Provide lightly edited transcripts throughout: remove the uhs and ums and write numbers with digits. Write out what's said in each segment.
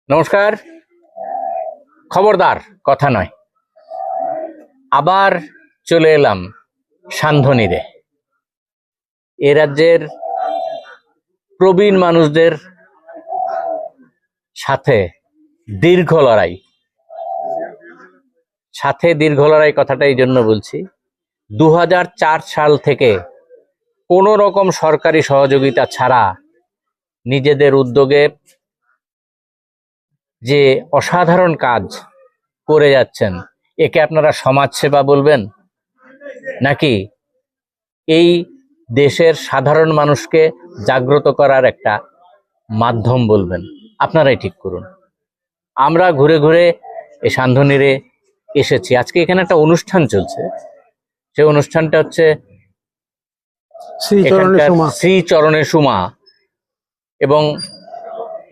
নমস্কার। খবরদার কথা নয়, আবার চলে এলাম সান্ধ্যনীরে। এ রাজ্যের প্রবীণ মানুষদের সাথে দীর্ঘ লড়াই। কথাটা এই জন্য বলছি, 2004 সাল থেকে কোনো রকম সরকারি সহযোগিতা ছাড়া নিজেদের উদ্যোগে যে অসাধারণ কাজ করে যাচ্ছেন, একে আপনারা সমাজসেবা বলবেন নাকি এই দেশের সাধারণ মানুষকে জাগ্রত করার একটা মাধ্যম বলবেন? আপনারাই ঠিক করুন। আমরা ঘুরে ঘুরে এই সান্ধ্যনীরে এসেছি। আজকে এখানে একটা অনুষ্ঠান চলছে। সেই অনুষ্ঠানটা হচ্ছে শ্রীচরণের সুমা, এবং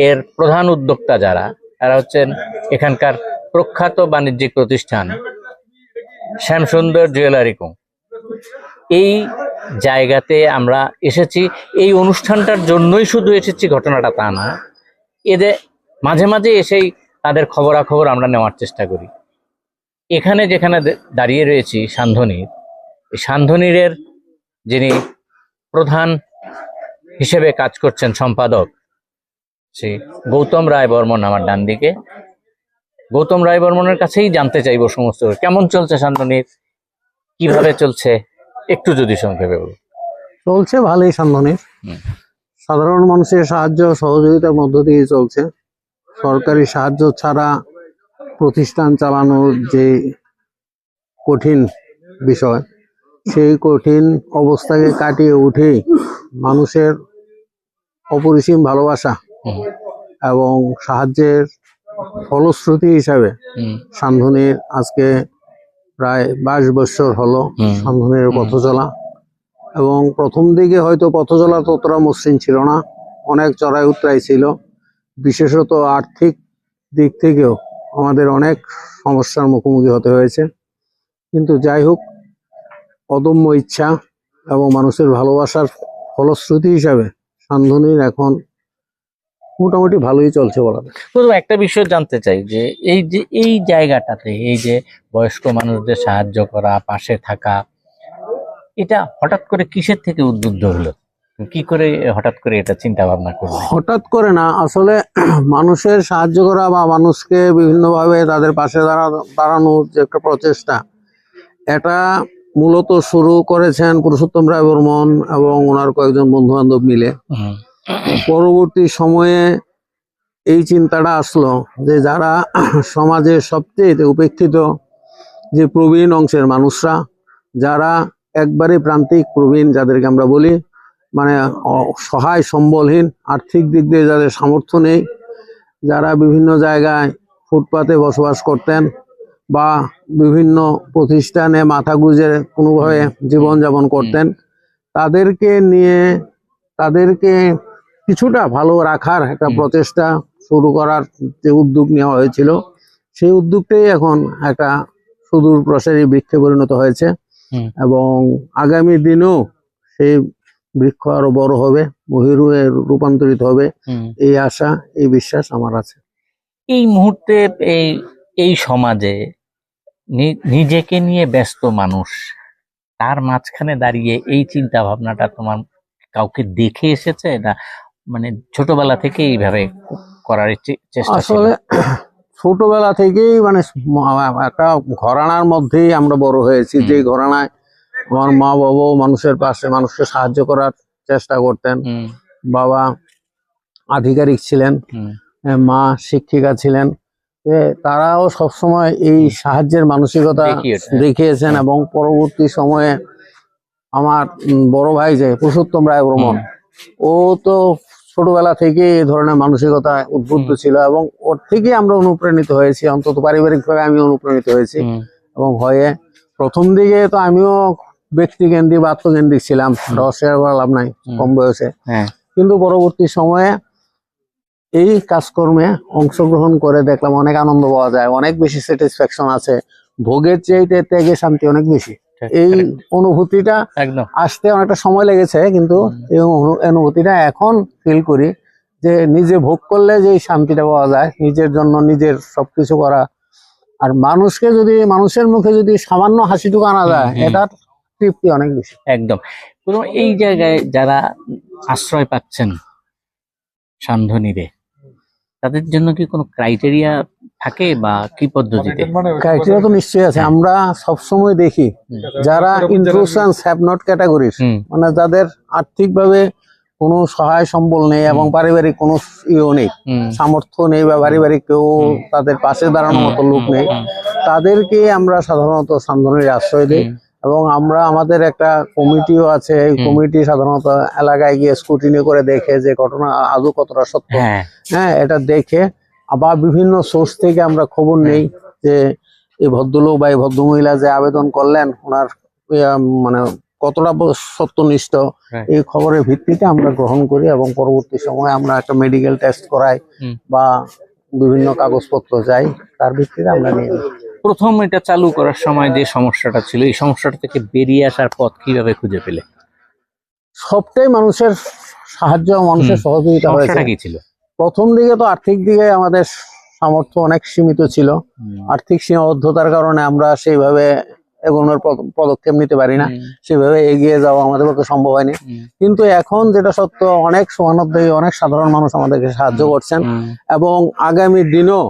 এর প্রধান উদ্যোক্তা যারা, তারা হচ্ছেন এখানকার প্রখ্যাত বাণিজ্যিক প্রতিষ্ঠান শ্যামসুন্দর জুয়েলারি কো। এই জায়গাতে আমরা এসেছি, এই অনুষ্ঠানটার জন্যই শুধু এসেছি ঘটনাটা তা না, এদের মাঝে মাঝে এসেই তাদের খবরাখবর আমরা নেওয়ার চেষ্টা করি। এখানে যেখানে দাঁড়িয়ে রয়েছি সান্ধ্যনীর, এই সান্ধ্যনীরের যিনি প্রধান হিসেবে কাজ করছেন সম্পাদক, শ্রী গৌতম রায় বর্মন আমার ডান দিকে। গৌতম রায় বর্মনের কাছেই জানতে চাইবো সমস্ত কেমন চলছে সান্ধ্যনীর, কিভাবে চলছে, একটু যদি সংক্ষেপে বলুন। চলছে ভালোই সান্ধ্যনীর। সাধারণ মানুষের সাহায্য সহযোগিতার মধ্য দিয়ে চলছে। সরকারি সাহায্য ছাড়া প্রতিষ্ঠান চালানোর যে কঠিন বিষয়, সেই কঠিন অবস্থাকে কাটিয়ে উঠে মানুষের অপরিসীম ভালোবাসা এবং সাহায্যের ফলশ্রুতি হিসাবে সান্ধ্যনীর আজকে প্রায় 22 বছর হলো সান্ধ্যনীর পথ চলা। এবং প্রথম দিকে হয়তো পথ চলা ততটা মসৃণ ছিল না, অনেক চড়াই উতরাই ছিল। বিশেষত আর্থিক দিক থেকেও আমাদের অনেক সমস্যার মুখোমুখি হতে হয়েছে। কিন্তু যাই হোক, অদম্য ইচ্ছা এবং মানুষের ভালোবাসার ফলশ্রুতি হিসাবে সান্ধ্যনীর এখন মোটামুটি ভালোই চলছে বলা যায়। প্রথম একটা বিষয় জানতে চাই যে এই জায়গাটাতে এই যে বয়স্ক মানুষদের সাহায্য করা, পাশে থাকা, এটা হঠাৎ করে কিসের থেকে উদ্বুদ্ধ হলো? কি করে হঠাৎ করে এটা চিন্তা ভাবনা করলো? হঠাৎ করে না, আসলে মানুষের সাহায্য করা বা মানুষকে বিভিন্নভাবে তাদের পাশে দাঁড়ানোর যে একটা প্রচেষ্টা, এটা মূলত শুরু করেছেন পুরুষোত্তম রায় বর্মন এবং ওনার কয়েকজন বন্ধু বান্ধব মিলে। পরবর্তী সময়ে এই চিন্তাটা আসলো যে যারা সমাজের সবচেয়ে উপেক্ষিত যে প্রবীণ অংশের মানুষরা, যারা একবারে প্রান্তিক প্রবীণ, যাদেরকে আমরা বলি মানে সহায় সম্বলহীন, আর্থিক দিক দিয়ে যাদের সামর্থ্য নেই, যারা বিভিন্ন জায়গায় ফুটপাতে বসবাস করতেন বা বিভিন্ন প্রতিষ্ঠানে মাথা গুঁজে কোনোভাবে জীবনযাপন করতেন, তাদেরকে নিয়ে তাদেরকে কিছুটা ভালো রাখার একটা প্রচেষ্টা শুরু করার যে উদ্যোগ নেওয়া হয়েছিল, সেই উদ্যোগটাই এখন একটা সুদূর প্রসারী বৃক্ষে পরিণত হয়েছে। এবং আগামী দিনেও সেই বৃক্ষ আরো বড় হবে, মহিরুহে রূপান্তরিত হবে, এই আশা, এই বিশ্বাস আমার আছে। এই মুহূর্তে এই সমাজে নিজেকে নিয়ে ব্যস্ত মানুষ, তার মাঝখানে দাঁড়িয়ে এই চিন্তা ভাবনাটা তোমার কাউকে দেখে এসেছে না, মানে ছোটবেলা থেকে এইভাবে করার চেষ্টা? আসলে ছোটবেলা থেকেই মানে একটা ঘরানার মধ্যেই আমরা বড় হয়েছি, যে ঘরানায় আমার মা বাবাও মানুষের পাশে, মানুষকে সাহায্য করার চেষ্টা করতেন। বাবা আধিকারিক ছিলেন, মা শিক্ষিকা ছিলেন। তারাও সবসময় এই সাহায্যের মানসিকতা দেখিয়েছেন। এবং পরবর্তী সময়ে আমার বড় ভাই যে পুরুষোত্তম রায় বর্মন, ও তো ছোটবেলা থেকে এই ধরনের মানসিকতা উদ্বুদ্ধ ছিল এবং ওর থেকে আমরা অনুপ্রাণিত হয়েছি, অন্তত পারিবারিকভাবে আমি অনুপ্রাণিত হয়েছি। এবং হয়ে প্রথম দিকে তো আমিও ব্যক্তিকেন্দ্রিক বা আত্মকেন্দ্রিক ছিলাম, রহস্যের লাভ নাই কম বয়সে। কিন্তু পরবর্তী সময়ে এই কাজকর্মে অংশগ্রহণ করে দেখলাম অনেক আনন্দ পাওয়া যায়, অনেক বেশি স্যাটিসফ্যাকশন আছে, ভোগের চাইতে ত্যাগে শান্তি অনেক বেশি। এই অনুভূতিটা আসতে অনেকটা সময় লেগেছে, কিন্তু এই অনুভূতিটা এখন ফিল করি যে নিজে ভোগ করলে যে শান্তিটা পাওয়া যায়, নিজের জন্য নিজের সবকিছু করা, আর মানুষের মুখে যদি সামান্য হাসিটুকু আনা যায়, এটার তৃপ্তি অনেক বেশি। একদম। প্রথম এই জায়গায় যারা আশ্রয় পাচ্ছেন সান্ধ্যনীরে, তাদের জন্য কি কোনো ক্রাইটেরিয়া থাকে বা কি পদ্ধতিতে? ক্রাইটেরিয়া তো নিশ্চয়ই আছে। আমরা সবসময় দেখি যারা ইন্ট্রুশনস হ্যাভ নট ক্যাটাগরিজ, মানে যাদের আর্থিকভাবে কোনো সহায় সম্বল নেই এবং পারিবারিক কোনো ইয়েও নেই, সামর্থ্য নেই বা পারিবারিক কেউ তাদের পাশে দাঁড়ানোর মতো লোক নেই, তাদেরকে আমরা সাধারণত সান্ধ্যনীরে আশ্রয় দিই। এবং আমাদের একটা কমিটিও আছে, এই কমিটি সাধারণত এলাকায় গিয়ে স্ক্রুটিনি করে দেখে যে ঘটনা আদৌ কতটা সত্য, হ্যাঁ এটা দেখে। আবার বিভিন্ন সোর্স থেকে আমরা খবর নেই যে এই ভদ্রলোক বা এই ভদ্রমহিলা যে আবেদন করলেন ওনার মানে কতটা সত্যনিষ্ঠ, এই খবরের ভিত্তিতে আমরা গ্রহণ করি এবং পরবর্তী সময়ে আমরা একটা মেডিকেল টেস্ট করাই বা বিভিন্ন কাগজপত্র যাই, তার ভিত্তিতে আমরা নিয়ে নিই। প্রথম এটা চালু করার সময় যে সমস্যাটা ছিল, এই সমস্যাটা থেকে বেরিয়ে আসার পথ কিভাবে খুঁজে পেলে? সবটাই মানুষের সাহায্য, মানুষের সহযোগিতা হয়েছে। কি ছিল প্রথম দিকে? তো আর্থিক দিকে আমাদের সামর্থ্য অনেক সীমিত ছিল। আর্থিক সীমাবদ্ধতার কারণে আমরা সেইভাবে এগোনোর পদক্ষেপ নিতে পারি না, সেভাবে এগিয়ে যাওয়া আমাদের পক্ষে সম্ভব হয়নি। কিন্তু এখন যেটা সত্য, অনেক সমানোদ্যোগী, অনেক সাধারণ মানুষ আমাদেরকে সাহায্য করছেন এবং আগামী দিনও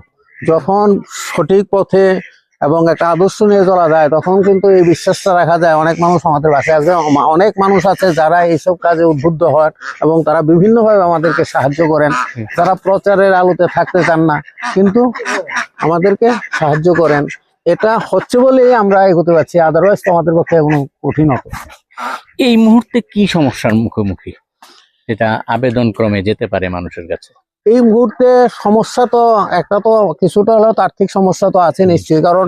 যখন সঠিক পথে এবং একটা আদর্শ নিয়ে চলা যায়, তখন কিন্তু এই বিশ্বাসটা রাখা যায় অনেক মানুষ আমাদের পাশে আছে। অনেক মানুষ আছে যারা এইসব কাজে উদ্বুদ্ধ হন এবং তারা বিভিন্নভাবে আমাদেরকে সাহায্য করেন, যারা প্রচারের আলোতে থাকতে চান না কিন্তু আমাদেরকে সাহায্য করেন। এটা হচ্ছে বলেই আমরা এগোতে পারছি, আদারওয়াইজ তো আমাদের পক্ষে কোনো কঠিন হতো। এই মুহূর্তে কি সমস্যার মুখোমুখি যেটা আবেদন ক্রমে যেতে পারে মানুষের কাছে? এই মুহূর্তে সমস্যা তো একটা, তো কিছুটা হলেও আর্থিক সমস্যা তো আছে নিশ্চয়ই, কারণ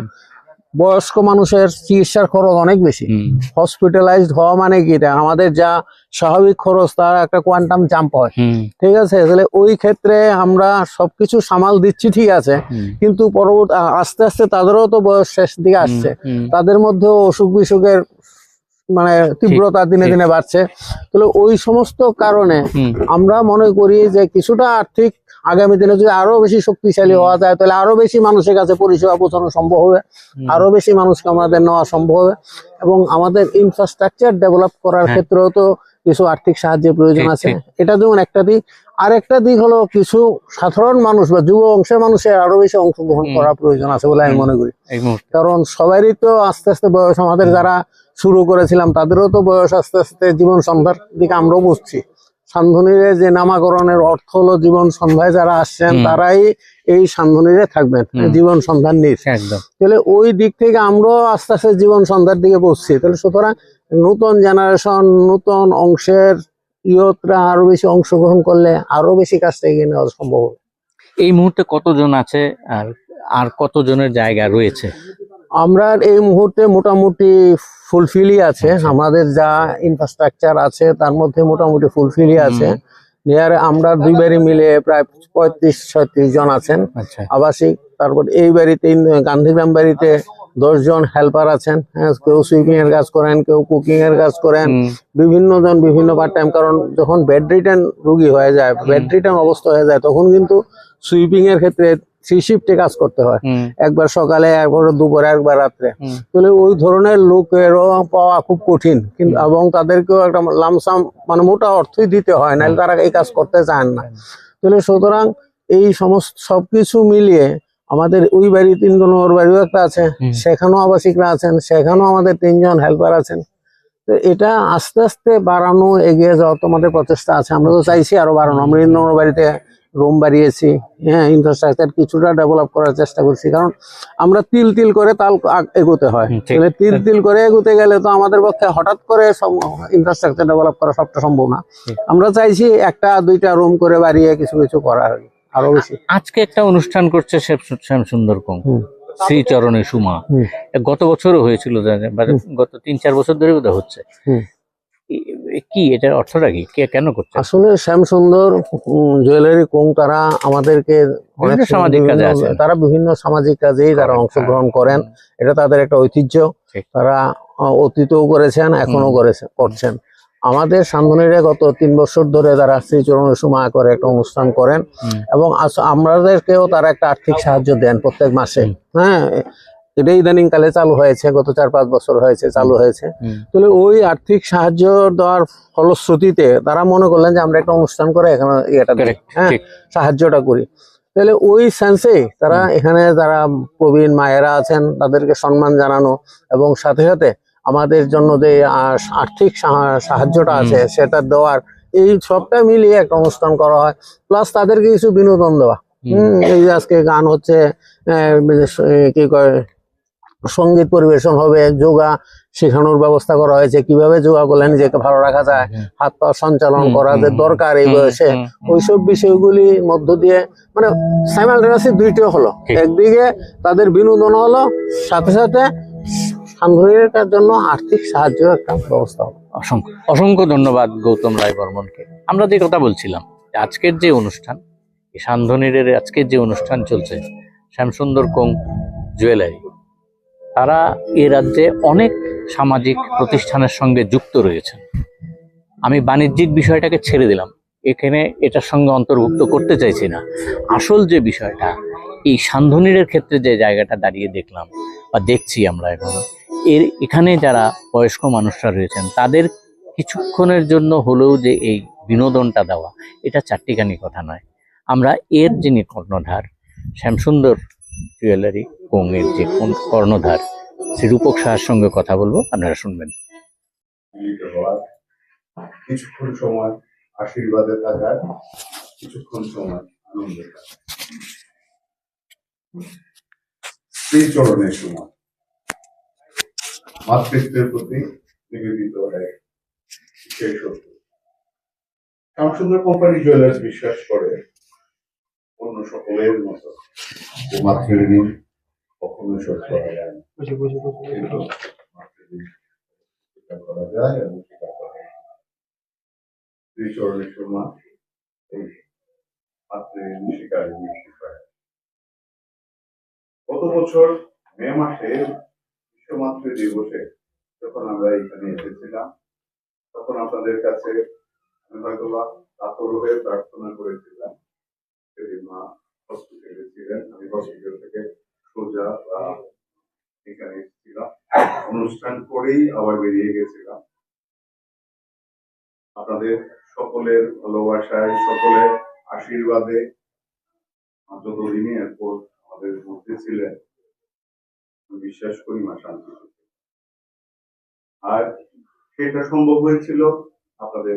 বয়স্ক মানুষের চিকিৎসার খরচ অনেক বেশি। হসপিটালাইজড হওয়া মানে কি, আমাদের যা স্বাভাবিক খরচ তার একটা কোয়ান্টাম জাম্প হয়, ঠিক আছে? তাহলে ওই ক্ষেত্রে আমরা সবকিছু সামাল দিচ্ছি, ঠিক আছে, কিন্তু পরবর্তী আস্তে আস্তে তাদেরও তো বয়স শেষ দিকে আসছে, তাদের মধ্যেও অসুখ বিসুখের মানে তীব্রতা দিনে দিনে বাড়ছে। তাহলে ওই সমস্ত কারণে আমরা মনে করি যে কিছুটা আর্থিক আগামী দিনে যদি আরো বেশি শক্তিশালী হওয়া যায়, তাহলে আরো বেশি মানুষের কাছে পরিষেবা পৌঁছানো সম্ভব হবে, আরো বেশি মানুষকে আমাদের নেওয়া সম্ভব হবে। এবং আমাদের ইনফ্রাস্ট্রাকচার ডেভেলপ করার ক্ষেত্রেও তো কিছু আর্থিক সাহায্যের প্রয়োজন আছে, এটা যেমন একটা দিক। আরেকটা দিক হলো কিছু সাধারণ মানুষ বা যুব অংশের মানুষের আরো বেশি অংশগ্রহণ করার প্রয়োজন আছে বলে আমি মনে করি। কারণ সবারই তো আস্তে আস্তে বয়স, আমাদের যারা শুরু করেছিলাম তাদেরও তো বয়স আস্তে আস্তে জীবন সন্ধ্যার দিকে আমরাও বুঝছি। সান্ধ্যনীরে যে নামাকরণের অর্থ হলো জীবন সন্ধ্যায় যারা আসছেন তারাই এই সান্ধ্যনীরে থাকবেন, জীবন সন্ধ্যার নীড়। তাহলে ওই দিক থেকে আমরাও আস্তে আস্তে জীবন সন্ধ্যার দিকে পৌঁছছি। তাহলে সুতরাং নতুন জেনারেশন, নতুন অংশের ইয়তরা আরো বেশি অংশগ্রহণ করলে আরো বেশি কাজটা এগিয়ে নেওয়া সম্ভব হবে। এই মুহূর্তে কতজন আছে আর কতজনের জায়গা রয়েছে? আমরা এই মুহূর্তে মোটামুটি ফুলফিলই আছে, আমাদের যা ইনফ্রাস্ট্রাকচার আছে তার মধ্যে মোটামুটি ফুলফিলই আছে। আমরা দুই বাড়ি মিলে প্রায় 35-36 জন আছেন আবাসিক। তারপর এই বাড়িতে গান্ধীগ্রাম বাড়িতে 10 জন হেল্পার আছেন, কেউ সুইপিং এর কাজ করেন, কেউ কুকিং এর কাজ করেন, বিভিন্ন জন বিভিন্ন পার্ট টাইম। কারণ যখন বেড রিটার্ন রোগী হয়ে যায়, বেড রিটার্ন অবস্থা হয়ে যায়, তখন কিন্তু সুইপিং এর ক্ষেত্রে 3 শিফটে কাজ করতে হয়, একবার সকালে, একবার দুপুরে, একবার রাত্রে। তাহলে ওই ধরনের লোকেরও পাওয়া খুব কঠিন, কিন্তু এবং তাদেরকেও একটা লামসাম মানে মোটা অর্থই দিতে হয়, নাহলে তারা এই কাজ করতে চান না। তাহলে সুতরাং এই সমস্ত সবকিছু মিলিয়ে আমাদের ওই বাড়ি 3 জন, ওর বাড়িও একটা আছে, সেখানেও আবাসিকরা আছেন, সেখানেও আমাদের 3 জন হেল্পার আছেন। তো এটা আস্তে আস্তে বাড়ানো, এগিয়ে যাওয়ার তো আমাদের প্রচেষ্টা আছে। আমরা তো চাইছি আরো বাড়ানো। আমরা ওর বাড়িতে রুম বাড়িয়েছি, ইনফ্রাস্ট্রাকচার কিছুটা ডেভেলপ করার চেষ্টা করছি, কারণ আমরা তিল তিল করে তাল এগোতে হয়। তাহলে তিল তিল করে এগোতে গেলে তো আমাদের পক্ষে হঠাৎ করে ইনফ্রাস্ট্রাকচার ডেভেলপ করা সবটা সম্ভব না। আমরা চাইছি 1-2টা রুম করে বাড়িয়ে কিছু কিছু করার আরো বেশি। আজকে একটা অনুষ্ঠান করছে শ্যামসুন্দর কোং, শ্রীচরণে সুমা। গত বছরও হয়েছিল, গত 3-4 বছর ধরে বোধহয় হচ্ছে। কি এটার অর্থটা কি, কেন করছে? আসলে শ্যামসুন্দর জুয়েলারি কোং তারা আমাদেরকে অনেক সামাজিক কাজে আছে, তারা বিভিন্ন সামাজিক কাজেই তারা অংশগ্রহণ করেন। এটা তাদের একটা ঐতিহ্য, তারা অতীতেও করেছেন, এখনো করছেন। আমাদের সান্দনিরে গত 3 বছর ধরে তারা শ্রীচরণের সময় করে একটা অনুষ্ঠান করেন এবং আমাদেরকেও তারা একটা আর্থিক সাহায্য দেন প্রত্যেক মাসে। হ্যাঁ, এটা ইদানিং কালে চালু হয়েছে, গত 4-5 বছর হয়েছে চালু হয়েছে। তাহলে ওই আর্থিক সাহায্য দেওয়ার ফলশ্রুতিতে তারা মনে করলেন যে আমরা একটা অনুষ্ঠান করে এখানে এটা দিই, হ্যাঁ, সাহায্যটা করি। তাহলে ওই সেন্সে তারা এখানে যারা প্রবীণ মায়েরা আছেন তাদেরকে সম্মান জানানো এবং সাথে সাথে আমাদের জন্য যে আর্থিক সাহায্যটা আছে সেটা দেওয়ার, এই সবটা মিলিয়ে একটা অনুষ্ঠান করা হয়। প্লাস তাদেরকে কিছু বিনোদন দেওয়া। এই যে আজকে গান হচ্ছে, কি কয়, সঙ্গীত পরিবেশন হবে, যোগা শেখানোর ব্যবস্থা করা হয়েছে, কিভাবে যোগা করলে নিজেকে ভালো রাখা যায়, হাত পা সঞ্চালন করা যে দরকার এই বয়সে, ওইসব বিষয়গুলি মধ্য দিয়ে মানে সাইমালটেনিয়াসলি দুইটাই হলো। একদিকে তাদের বিনোদন হলো, সাথে সাথে সান্দনিকের জন্য আর্থিক সাহায্য একটা ব্যবস্থা হলো। অসংখ্য ধন্যবাদ গৌতম রায় বর্মনকে। আমরা যে কথা বলছিলাম, আজকের যে অনুষ্ঠান, সান্দনিরের আজকের যে অনুষ্ঠান চলছে, শ্যামসুন্দর কোং জুয়েলারি, তারা এ রাজ্যে অনেক সামাজিক প্রতিষ্ঠানের সঙ্গে যুক্ত রয়েছেন। আমি বাণিজ্যিক বিষয়টাকে ছেড়ে দিলাম, এখানে এটার সঙ্গে অন্তর্ভুক্ত করতে চাইছি না। আসল যে বিষয়টা, এই সান্দনিরের ক্ষেত্রে যে জায়গাটা দাঁড়িয়ে দেখলাম বা দেখছি আমরা এখন, এখানে যারা বয়স্ক মানুষরা রয়েছেন তাদের কিছুক্ষণের জন্য হলেও যে এই বিনোদনটা দেওয়া, এটা চারটিখানি কথা নয়। আমরা এর যিনি কর্ণধার, শ্যামসুন্দর জুয়েলারি কোংয়ের যে কর্ণধার শ্রী রূপক সাহার সঙ্গে কথা বলবো, আপনারা শুনবেন। কিছুক্ষণ সময় আশীর্বাদে থাকার, কিছুক্ষণ সময় আনন্দে থাকার, শ্রীচরণের সময় মাতৃত্বের প্রতি নিবেদিত এক বিশেষ সত্য। শ্যামসুন্দর কোম্পানি জুয়েলার্স বিশ্বাস করে অন্য সকলের মতো মাতৃঋণ কখনোই শোধ করা যায় না, কিন্তু মাতৃঋণ স্বীকার করা যায় এবং স্বীকার করা যায়। শ্রীচরণের সময় এই মাতৃঋণ স্বীকারের বিষয়। গত বছর মে মাসে বিশ্ব মাতৃ দিবসে যখন আমরা এখানে এসেছিলাম, তখন আপনাদের কাছে আমি হয়তো বা কাতর হয়ে প্রার্থনা করেছিলাম। সেদিন মা হসপিটালে ছিলেন, আমি হসপিটাল থেকে সোজা এখানে এসেছিলাম, অনুষ্ঠান করেই আবার বেরিয়ে গেছিলাম। আপনাদের সকলের ভালোবাসায়, সকলের আশীর্বাদে যতদিনই এরপর আমাদের মধ্যে ছিলেন, বিশ্বাস করি মা শান্তি। আর সেটা সম্ভব হয়েছিল আপনাদের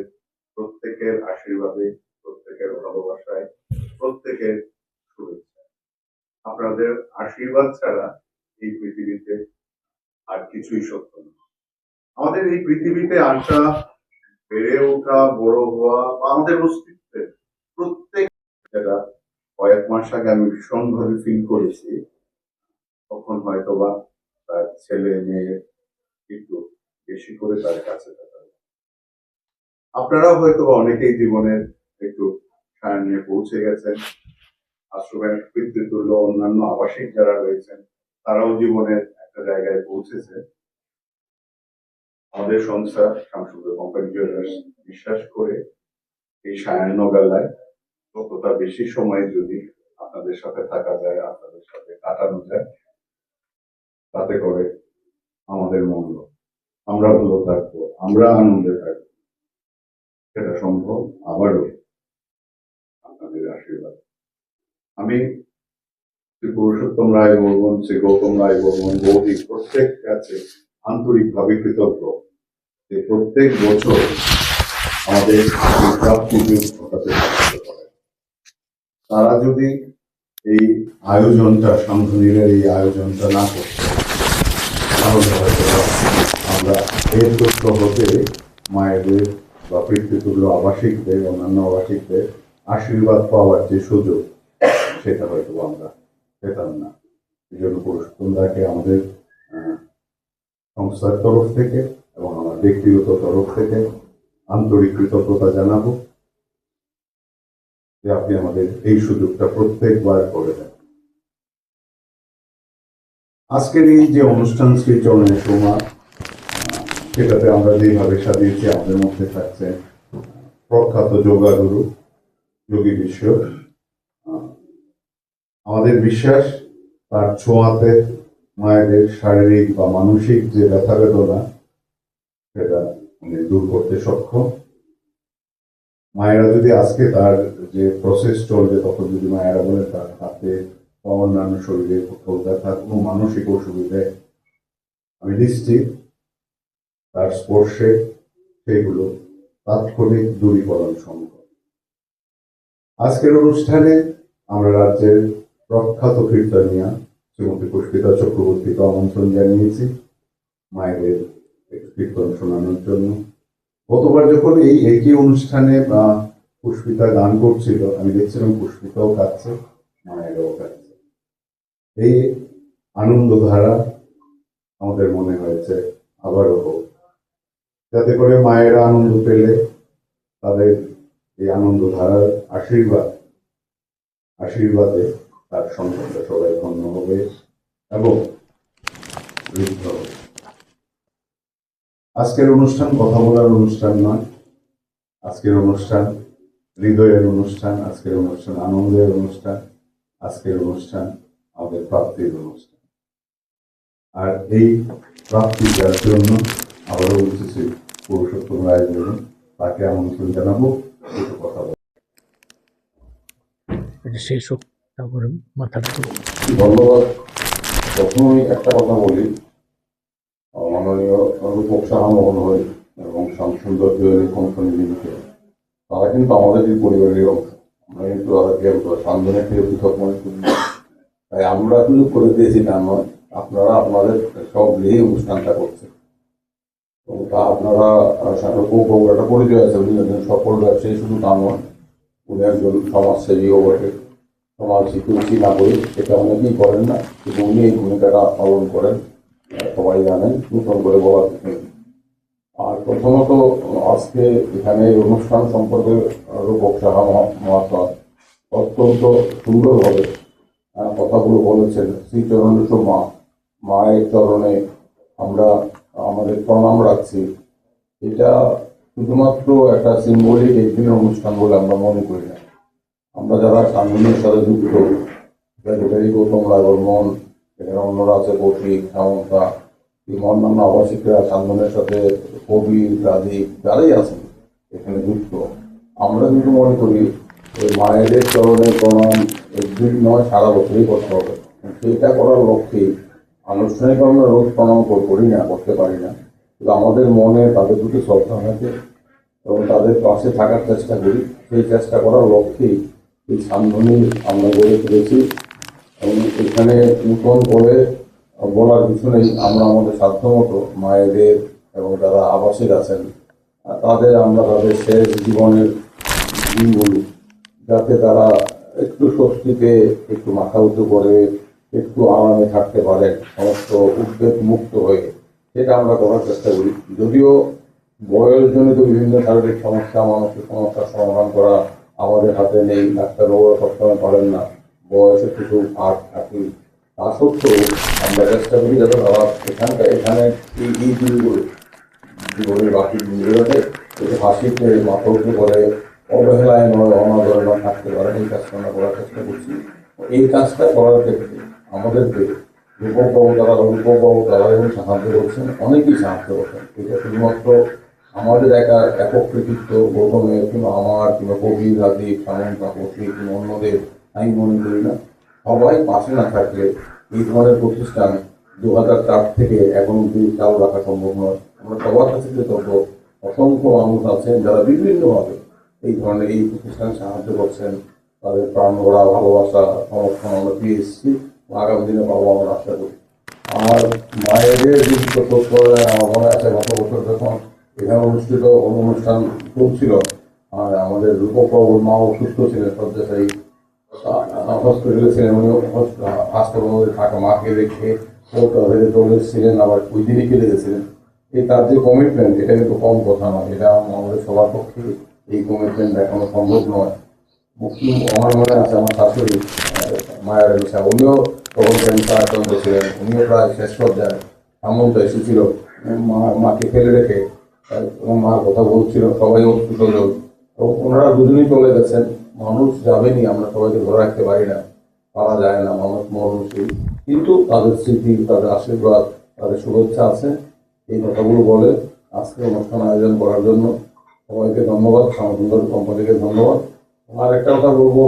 প্রত্যেকের আশীর্বাদে, প্রত্যেকের ভালোবাসায়, প্রত্যেকের শুভেচ্ছা। আপনাদের আশীর্বাদ ছাড়া এই পৃথিবীতে আর কিছুই সত্য না। আমাদের এই পৃথিবীতে আসা, বেড়ে ওঠা, বড় হওয়া বা আমাদের অস্তিত্বের প্রত্যেক জায়গা কয়েক মাস আগে আমি ভীষণভাবে ফিল করেছি, তখন হয়তোবা তার ছেলে মেয়ে একটু বেশি করে তার কাছে থাকা। আপনারাও হয়তোবা অনেকেই জীবনের একটু সায়নে পৌঁছে গেছেন, আশ্রমের পিতৃতুল্য অন্যান্য আবাসিক যারা রয়েছেন তারাও জীবনের একটা জায়গায় পৌঁছেছে। আমাদের সংস্থা শ্যামসুন্দর কোম্পানি জুয়েলার্স বিশ্বাস করে এই সায়ান্ন বেলায় ততটা বেশি সময় যদি আপনাদের সাথে থাকা যায়, আপনাদের সাথে কাটানো যায়, তাতে করে আমাদের মঙ্গল, আমরা ভালো থাকবো, আমরা আনন্দে থাকবো, সেটা সম্ভব আবারও আপনাদের আশীর্বাদ। আমি শ্রী পুরুষোত্তম রায় বর্মন, শ্রী গৌতম রায় বর্মন, বৌদি প্রত্যেক কাছে আন্তরিকভাবে কৃতজ্ঞ যে প্রত্যেক বছর আমাদের প্রাপ্তি ঘটাতে সাহায্য করে। তারা যদি এই আয়োজনটা, সান্দনিকের এই আয়োজনটা না করতো, তাহলে হয়তো আমরা এর তথ্য হতে মায়েদের বা পিতৃতুল্য আবাসিকদের, অন্যান্য আবাসিকদের আশীর্বাদ পাওয়ার যে সুযোগ, সেটা হয়তো আমরা পেতাম না। এই জন্য পুরুষোত্তম দাকে আমাদের সংস্থার তরফ থেকে এবং আমার ব্যক্তিগত তরফ থেকে আন্তরিক কৃতজ্ঞতা জানাবো যে আপনি আমাদের এই সুযোগটা প্রত্যেকবার করে দেন। আজকের এই যে অনুষ্ঠান শ্রীচরণের সময়, সেটাতে আমরা যেভাবে সাজিয়েছি, আমাদের মধ্যে থাকছে প্রখ্যাত যোগাগুরু যোগী বিশ্ব। আমাদের বিশ্বাস তার ছোঁয়াতে মায়েদের শারীরিক বা মানসিক যে ব্যথা বেদনা সেটা উনি দূর করতে সক্ষম। মায়েরা যদি আজকে তার যে প্রসেস চলবে, তখন যদি মায়েরা বলে তার হাতে বা অন্যান্য শরীরে কোথাও ব্যথা, কোনো মানসিক অসুবিধে, আমি নিশ্চিত তার স্পর্শে সেগুলো তাৎক্ষণিক দূরীকরণ সম্ভব। আজকের অনুষ্ঠানে আমরা রাজ্যের প্রখ্যাত কীর্তনিয়া শ্রীমতী পুষ্পিতা চক্রবর্তীকে আমন্ত্রণ জানিয়েছি মায়েদের একটু কীর্তন শোনানোর জন্য। গতবার যখন এই একই অনুষ্ঠানে পুষ্পিতা গান করছিল, আমি দেখছিলাম পুষ্পিতাও কাঁদছে, মায়েরাও কাঁদছে। এই আনন্দধারা আমাদের মনে হয়েছে আবারও হোক, যাতে করে মায়েরা আনন্দ পেলে তাদের এই আনন্দধারার আশীর্বাদে তার সন্তানরা সবাই ধন্য হবে এবং বৃদ্ধ হবে। আজকের অনুষ্ঠান কথা বলার অনুষ্ঠান নয়, আজকের অনুষ্ঠান হৃদয়ের অনুষ্ঠান, আজকের অনুষ্ঠান আনন্দের অনুষ্ঠান, আজকের অনুষ্ঠান আমাদের প্রাপ্তির অনুষ্ঠান। আর এই প্রাপ্তি যার জন্য আবারও বলতেছি পুরুষোত্তম রায় বলুন, তাকে আমন্ত্রণ জানাবো দুটো কথা বলবো। সেই সব তারপরে মাথার ধন্যবাদ। প্রথমেই একটা কথা বলি, মাননীয় রূপক সাহা মহোদয় এবং শ্যামসুন্দর জৈনিক কমিশন লিমিটেড, তারা কিন্তু আমাদেরই পরিবারের অংশ। আমরা কিন্তু তাদেরকে সান্ত্বনা থেকে পৃথক মনে করি না। তাই আমরা সুযোগ করে দিয়েছি তা নয়, আপনারা আপনাদের সব গৃহে অনুষ্ঠানটা করছেন এবং তা আপনারা একটা পরিচয় আছে, উনি একজন সফল ব্যবসায়ী শুধু তা নয়, উনি একজন সমাজসেবীও বটে। সমাজ হিতৈষী নাগরিক, এটা অনেকেই করেন না, কিন্তু উনি এই ভূমিকাটা পালন করেন, সবাই জানেন, নতুন করে বলার কিছু নেই। আর প্রথমত আজকে এখানে এই অনুষ্ঠান সম্পর্কে রূপক সাহা মহাশয় অত্যন্ত সুন্দরভাবে কথাগুলো বলেছেন। শ্রীচরণ মায়ের চরণে আমরা আমাদের প্রণাম রাখছি। এটা শুধুমাত্র একটা সিম্বলিক একদিনের অনুষ্ঠান বলে আমরা মনে করি না। আমরা যারা সান্ধ্যের সাথে যুক্ত, সেক্রেটারি গৌতম রায় বর্মন, এখানে অন্যরা আছে কৌশিক, হেমন্তা, অন্যান্য আবাসিকরা সান্ধ্যের সাথে কবি রাজি যারাই আছেন এখানে যুক্ত, আমরা কিন্তু মনে করি ওই মায়েদের চরণে প্রণাম একদিন নয়, সারা বছরই করতে হবে। সেইটা করার লক্ষ্যে আনুষ্ঠানিক আমরা রোজ প্রণাম করি না, করতে পারি না, কিন্তু আমাদের মনে তাদের প্রতি শ্রদ্ধা থাকে এবং তাদের পাশে থাকার চেষ্টা করি। সেই চেষ্টা করার লক্ষ্যেই এই সান্ধ্বনী আমরা গড়ে তুলেছি এবং এখানে নতুন করে বলার কিছু নেই। আমরা আমাদের সাধ্যমতো মায়েদের এবং যারা আবাসিক আছেন আমরা তাদের শেষ জীবনের দিনগুলো যাতে তারা একটু স্বস্তিতে, একটু মাথা উঁচু করে, একটু আরামে থাকতে পারেন, সমস্ত উদ্বেগ মুক্ত হয়ে, সেটা আমরা করার চেষ্টা করি। যদিও বয়সজনিত বিভিন্ন শারীরিক সমস্যা, মানসিক সমস্যার সমাধান করা আমাদের হাতে নেই, ডাক্তারবাবুরা সবসময় পারেন না, বয়সের কিছু ভাগ থাকে, তা সত্ত্বেও আমরা চেষ্টা করি যাতে তারা এখানে এই দিনগুলো জীবনের বাকি দিনগুলোতে একটু হাসিতে মাথা উঁচু করে অবহেলায় নয়, অনাদরে নয় থাকতে পারেন। এই কাজটা আমরা করার চেষ্টা করছি। এই কাজটা করার ক্ষেত্রে আমাদেরকে রূপকবাবু তারা এবং সাহায্য করছেন, অনেকেই সাহায্য করছেন। এটা শুধুমাত্র আমাদের একক কৃতিত্ব গৌতমের কিংবা আমার কিংবা কবি রাজীব সামন্ত কৌশিক কিংবা অন্যদের আমি মনে করি না। সবাই পাশে না থাকলে এই ধরনের প্রতিষ্ঠান 2004 থেকে এখন অব্দি চালু রাখা সম্ভব নয়। আমরা সবার কাছে কৃতজ্ঞ। অসংখ্য মানুষ আছেন যারা বিভিন্নভাবে এই ধরনের এই প্রতিষ্ঠান সাহায্য করছেন, তাদের প্রাণ ভরা ভালোবাসা সমর্থন আমরা পেয়ে এসেছি, আগামী দিনে পাবো আমরা আশা করি। আর মায়েদের জীবিত শোধ করে আমার মনে আছে গত বছর যখন এখানে অনুষ্ঠিত অনুষ্ঠান চলছিল, আর আমাদের রূপকবাবুর মা অসুস্থ ছিলেন, শয্যাশায়ী হসপিটালে ছিলেন, উনি হাসপাতালে থাকা মাকে রেখে চলে এসেছিলেন, আবার ওই দিনই কেটে গেছিলেন। এই তার যে কমিটমেন্ট, এটা কিন্তু কম কথা নয়, এটা আমাদের সবার পক্ষে এই কমিটমেন্ট দেখানো সম্ভব নয়। আমার মনে আছে আমার শাশুড়ি মায়ের বিষয়, উনিও তখন ক্যান্সার আক্রান্ত ছিলেন, উনিও প্রায় শেষ পর্যায়ে সামন্ত এসেছিল মাকে ফেলে রেখে, এবং মা কথা বলছিল, সবাই হসপিটাল। তো ওনারা দুজনেই চলে গেছেন। মানুষ যাবেনি, আমরা সবাইকে ধরে রাখতে পারি না, পারা যায় না, মানুষ মরণশীল, কিন্তু তাদের স্মৃতি, তাদের আশীর্বাদ, তাদের শুভেচ্ছা আছে। এই কথাগুলো বলে আজকে অনুষ্ঠান আয়োজন করার জন্য সবাইকে ধন্যবাদ, শ্যামসুন্দর কোম্পানিকে ধন্যবাদ। আর একটা কথা বলবো,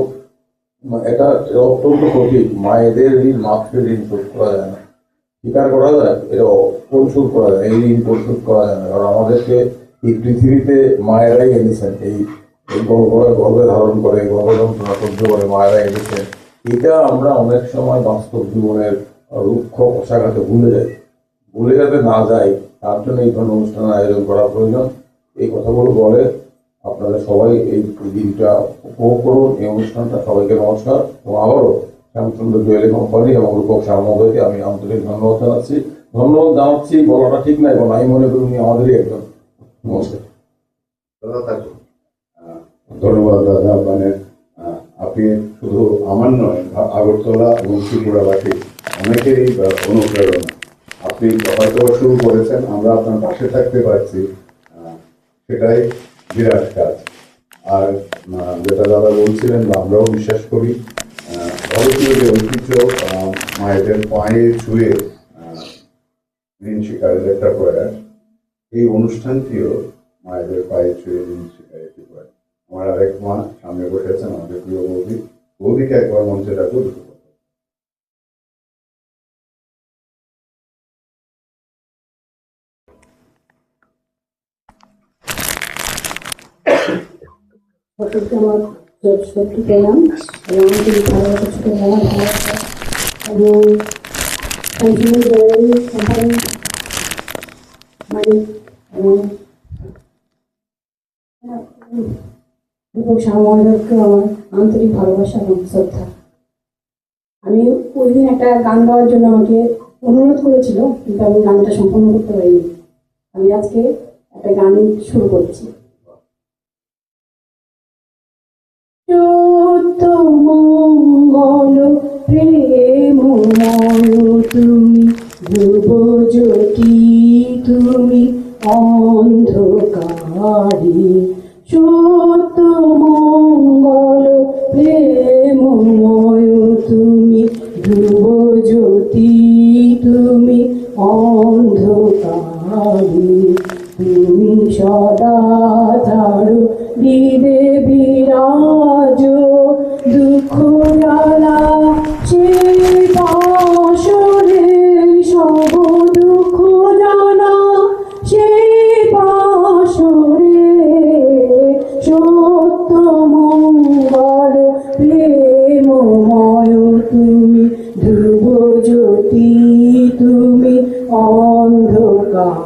এটা অত্যন্ত কঠিন, মায়েদের ঋণ মাতৃ ঋণ শোধ করা যায় না, স্বীকার করা যায়, এটা পরিশোধ করা যায়, এই ঋণ পরিশোধ করা যায় না। কারণ আমাদেরকে এই পৃথিবীতে মায়েরাই এনেছেন, এই গর্ভে ধারণ করে, গর্ভযন্ত্রণা সহ্য করে মায়েরা এনেছেন। এটা আমরা অনেক সময় বাস্তব জীবনের রুক্ষ কষাঘাতে ভুলে যাতে না যাই, তার জন্য এই ধরনের অনুষ্ঠানের আয়োজন করা প্রয়োজন। এই কথাগুলো বলে আপনারা সবাই এই দিনটা উপভোগ করুন, এই অনুষ্ঠানটা। সবাইকে নমস্কার, এবং আবারও শ্যামসুন্দর জুয়েলারি কোম্পানি এবং রূপক সামগ্রীকে আমি আন্তরিক ধন্যবাদ জানাচ্ছি। বলাটা ঠিক নাই, এবং আমি মনে করি উনি আমাদেরই একজন। নমস্কার। দাদা থাকুন। ধন্যবাদ দাদা। মানে আপনি শুধু আমার নয়, আগরতলা এবং ত্রিপুরাবাসী অনেকেরই অনুপ্রেরণা। আপনি হয়তো শুরু করেছেন, আমরা আপনার পাশে থাকতে পারছি, সেটাই বিরাট কাজ। আর যেটা দাদা বলছিলেন, বা আমরাও বিশ্বাস করি, ভারতীয় যে ঐতিহ্য, মায়েদের পায়ে ছুঁয়ে ঋণ স্বীকারের একটা প্রয়াস, এই অনুষ্ঠানটিও মায়েদের পায়ে ছুঁয়ে ঋণ স্বীকারের একটি প্রয়াস। আমার আরেক মা সামনে বসেছেন, আমাদের প্রিয় বৌদিকে একবার মঞ্চে ডাকবো। সকলকে আমার সত্যি পেলাম, এবং আমাকে ভালোবাসা ছোটো আমার ভালোবাসা, এবং শ্যামসুন্দর জুয়েলারি কোম্পানি মালিক এবং রূপক সামগ্রীকে আমার আন্তরিক ভালোবাসা এবং শ্রদ্ধা। আমি ওই দিন একটা গান গাওয়ার জন্য আমাকে অনুরোধ করেছিল, কিন্তু আমি গানটা সম্পন্ন করতে পারিনি। আমি আজকে একটা গান শুরু করছি। সত্য মঙ্গল প্রেমময় তুমি, ধ্রুব জ্যোতি তুমি অন্ধকারে। সত্য মঙ্গল প্রেমময় তুমি, ধ্রুব জ্যোতি তুমি অন্ধকারে। তুমি সদা ধারো হৃদে বিরাজ, দুঃখ জ্বালা সে পাশরে, সব দুঃখ জ্বালা সে পাশরে। সত্য মঙ্গল প্রেমময় তুমি, ধ্রুব জ্যোতি তুমি অন্ধকারে।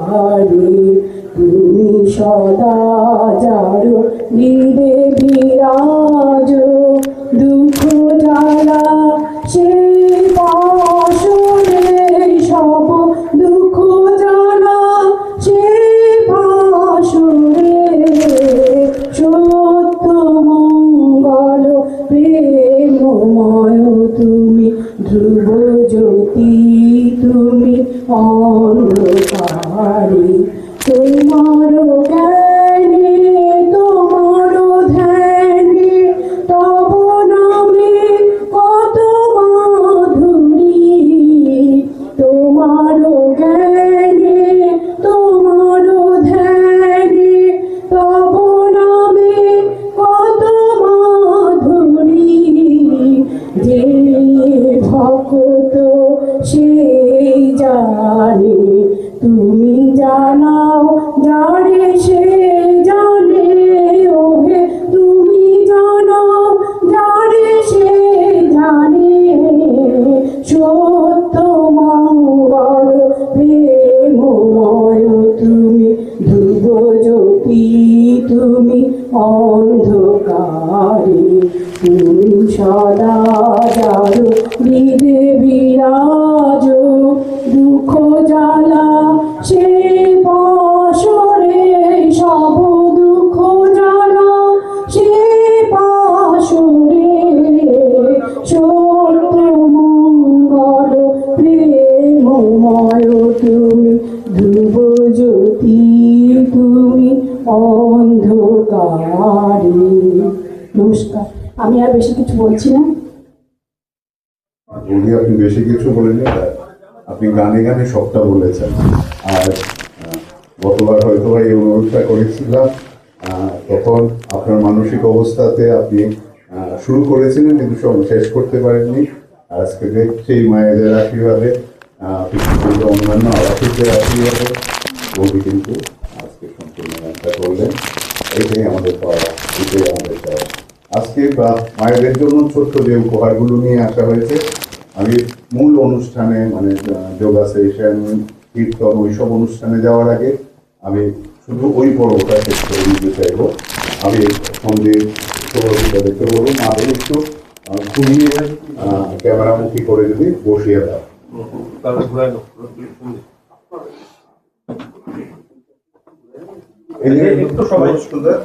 তুমি সদা যারো হৃদে বিরাজ, দুঃখ জ্বালা সে পাশরে, সব দুঃখ জ্বালা সে পাশরে। সত্য মঙ্গল প্রেমময় তুমি, ধ্রুব জ্যোতি তুমি অন্ধকারে। তোমার জ্ঞানে তোমার ধ্যানে, তব নামে কত মাধুরী। তোমার জ্ঞানে তোমার ধ্যানে, তব নামে কত মাধুরী। যে ভক্ত সেই জানে, তুমি জানাও যারে সে জানে। ওহে তুমি জানাও যারে সে জানে। সত্য মঙ্গল প্রেমময় তুমি, ধ্রুব জ্যোতি তুমি অন্ধকারে। তুমি সদা যারো হৃদে বিরাজ, দুঃখ জ্বালা সে পাশরে, সব দুঃখ জ্বালা সে পাশরে। সত্য মঙ্গল প্রেমময় তুমি, আর বেশি কিছু বলছি না। যদি আপনি বেশি কিছু বলেনি, আপনি গানে গানে সবটা বলেছেন। আর গতবার হয়তো এই অনুরোধটা করেছিলাম, তখন আপনার মানসিক অবস্থাতে আপনি শুরু করেছিলেন কিন্তু সব শেষ করতে পারেননি। আজকে দেখছি মায়েদের আশীর্বাদে, পৃথিবীর অন্যান্য আবাসিকদের আশীর্বাদে বৌদি কিন্তু আজকে সম্পূর্ণ গানটা করলেন। এটাই আমাদের পাওয়া, এটাই আমাদের চাওয়া। আজকে মায়েদের জন্য ছোট্ট যে উপহারগুলো নিয়ে আসা হয়েছে, আমি মূল অনুষ্ঠানে মানে যোগা সেশন, কীর্তন, ওইসব অনুষ্ঠানে যাওয়ার আগে আমি শুধু ওই পর্বটা শেষ করে নিতে চাইবো। আমি সন্ধ্যে দেখতে বলবো মাদের একটু ঘুরিয়ে ক্যামেরামুখী করে যদি বসিয়ে দাও। এই যে একটু সবাই সুন্দর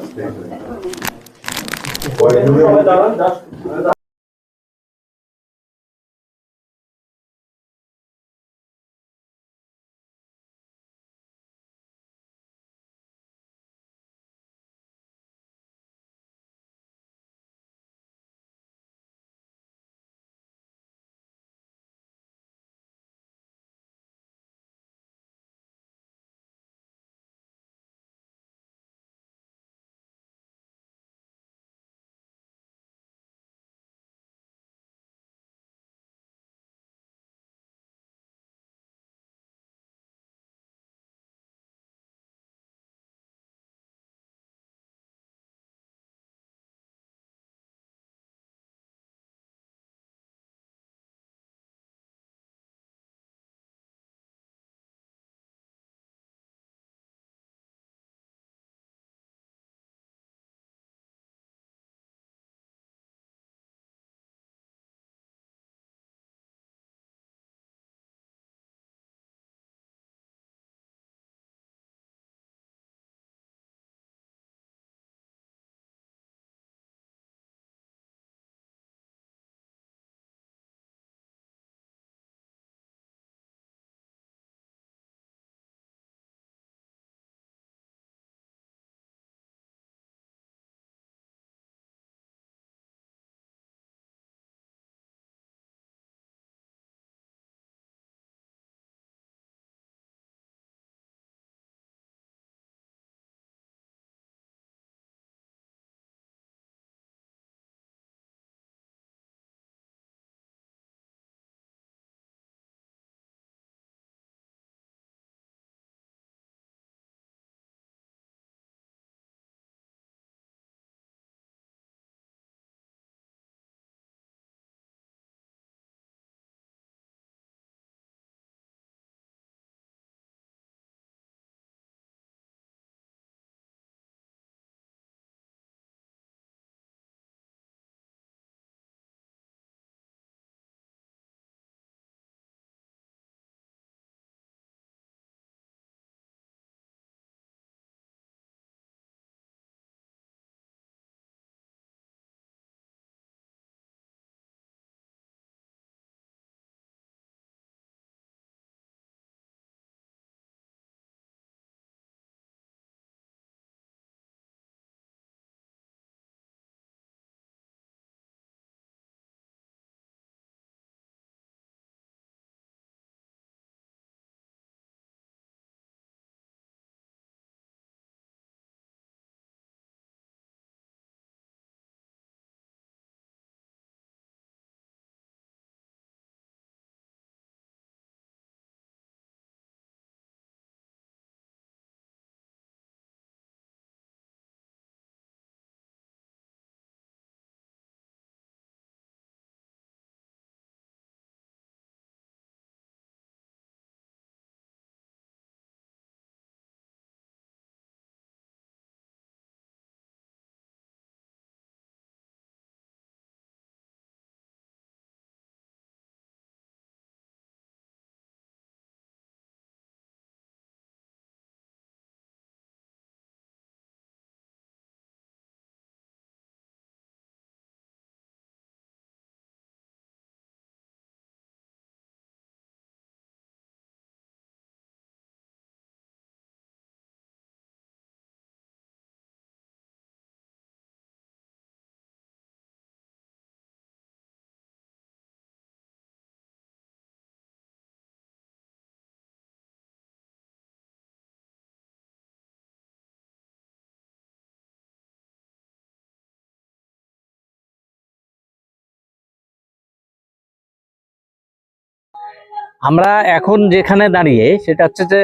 আমরা এখন যেখানে দাঁড়িয়ে সেটা হচ্ছে যে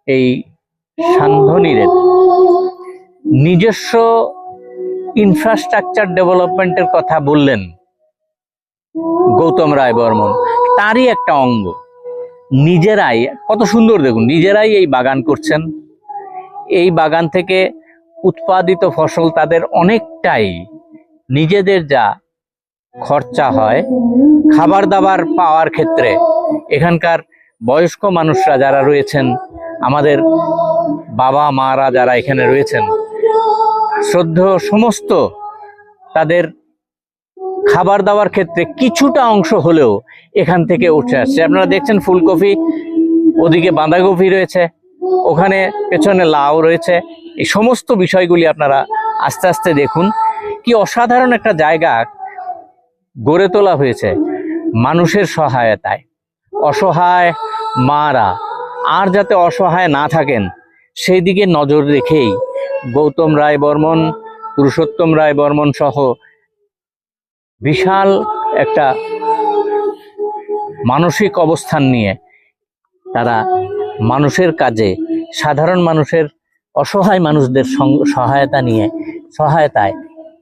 এই সান্ধনীরের নিজস্ব ইনফ্রাস্ট্রাকচার ডেভেলপমেন্টের কথা বললেন গৌতম রায় বর্মন, তারই একটা অঙ্গ। নিজেরাই, কত সুন্দর দেখুন, নিজেরাই এই বাগান করছেন। এই বাগান থেকে উৎপাদিত ফসল তাদের অনেকটাই নিজেদের যা খরচা হয় খাবার দাবার পাওয়ার ক্ষেত্রে, এখানকার বয়স্ক মানুষরা যারা রয়েছেন, আমাদের বাবা মারা যারা এখানে রয়েছেন, শ্রদ্ধেয় সমস্ত, তাদের খাবার দাবার ক্ষেত্রে কিছুটা অংশ হলেও এখান থেকে উঠে আসছে। আপনারা দেখছেন ফুলকপি, ওদিকে বাঁধাকপি রয়েছে, ওখানে পেছনে লাউ রয়েছে। এই সমস্ত বিষয়গুলি আপনারা আস্তে আস্তে দেখুন, কি অসাধারণ একটা জায়গা গড়ে তোলা হয়েছে মানুষের সহায়তায়। অসহায় মারা আর যাতে অসহায় না থাকেন সেই দিকে নজর রেখেই গৌতম রায় বর্মন, পুরুষোত্তম রায় বর্মন সহ বিশাল একটা মানসিক অবস্থান নিয়ে তারা মানুষের কাজে, সাধারণ মানুষের, অসহায় মানুষদের সহায়তায়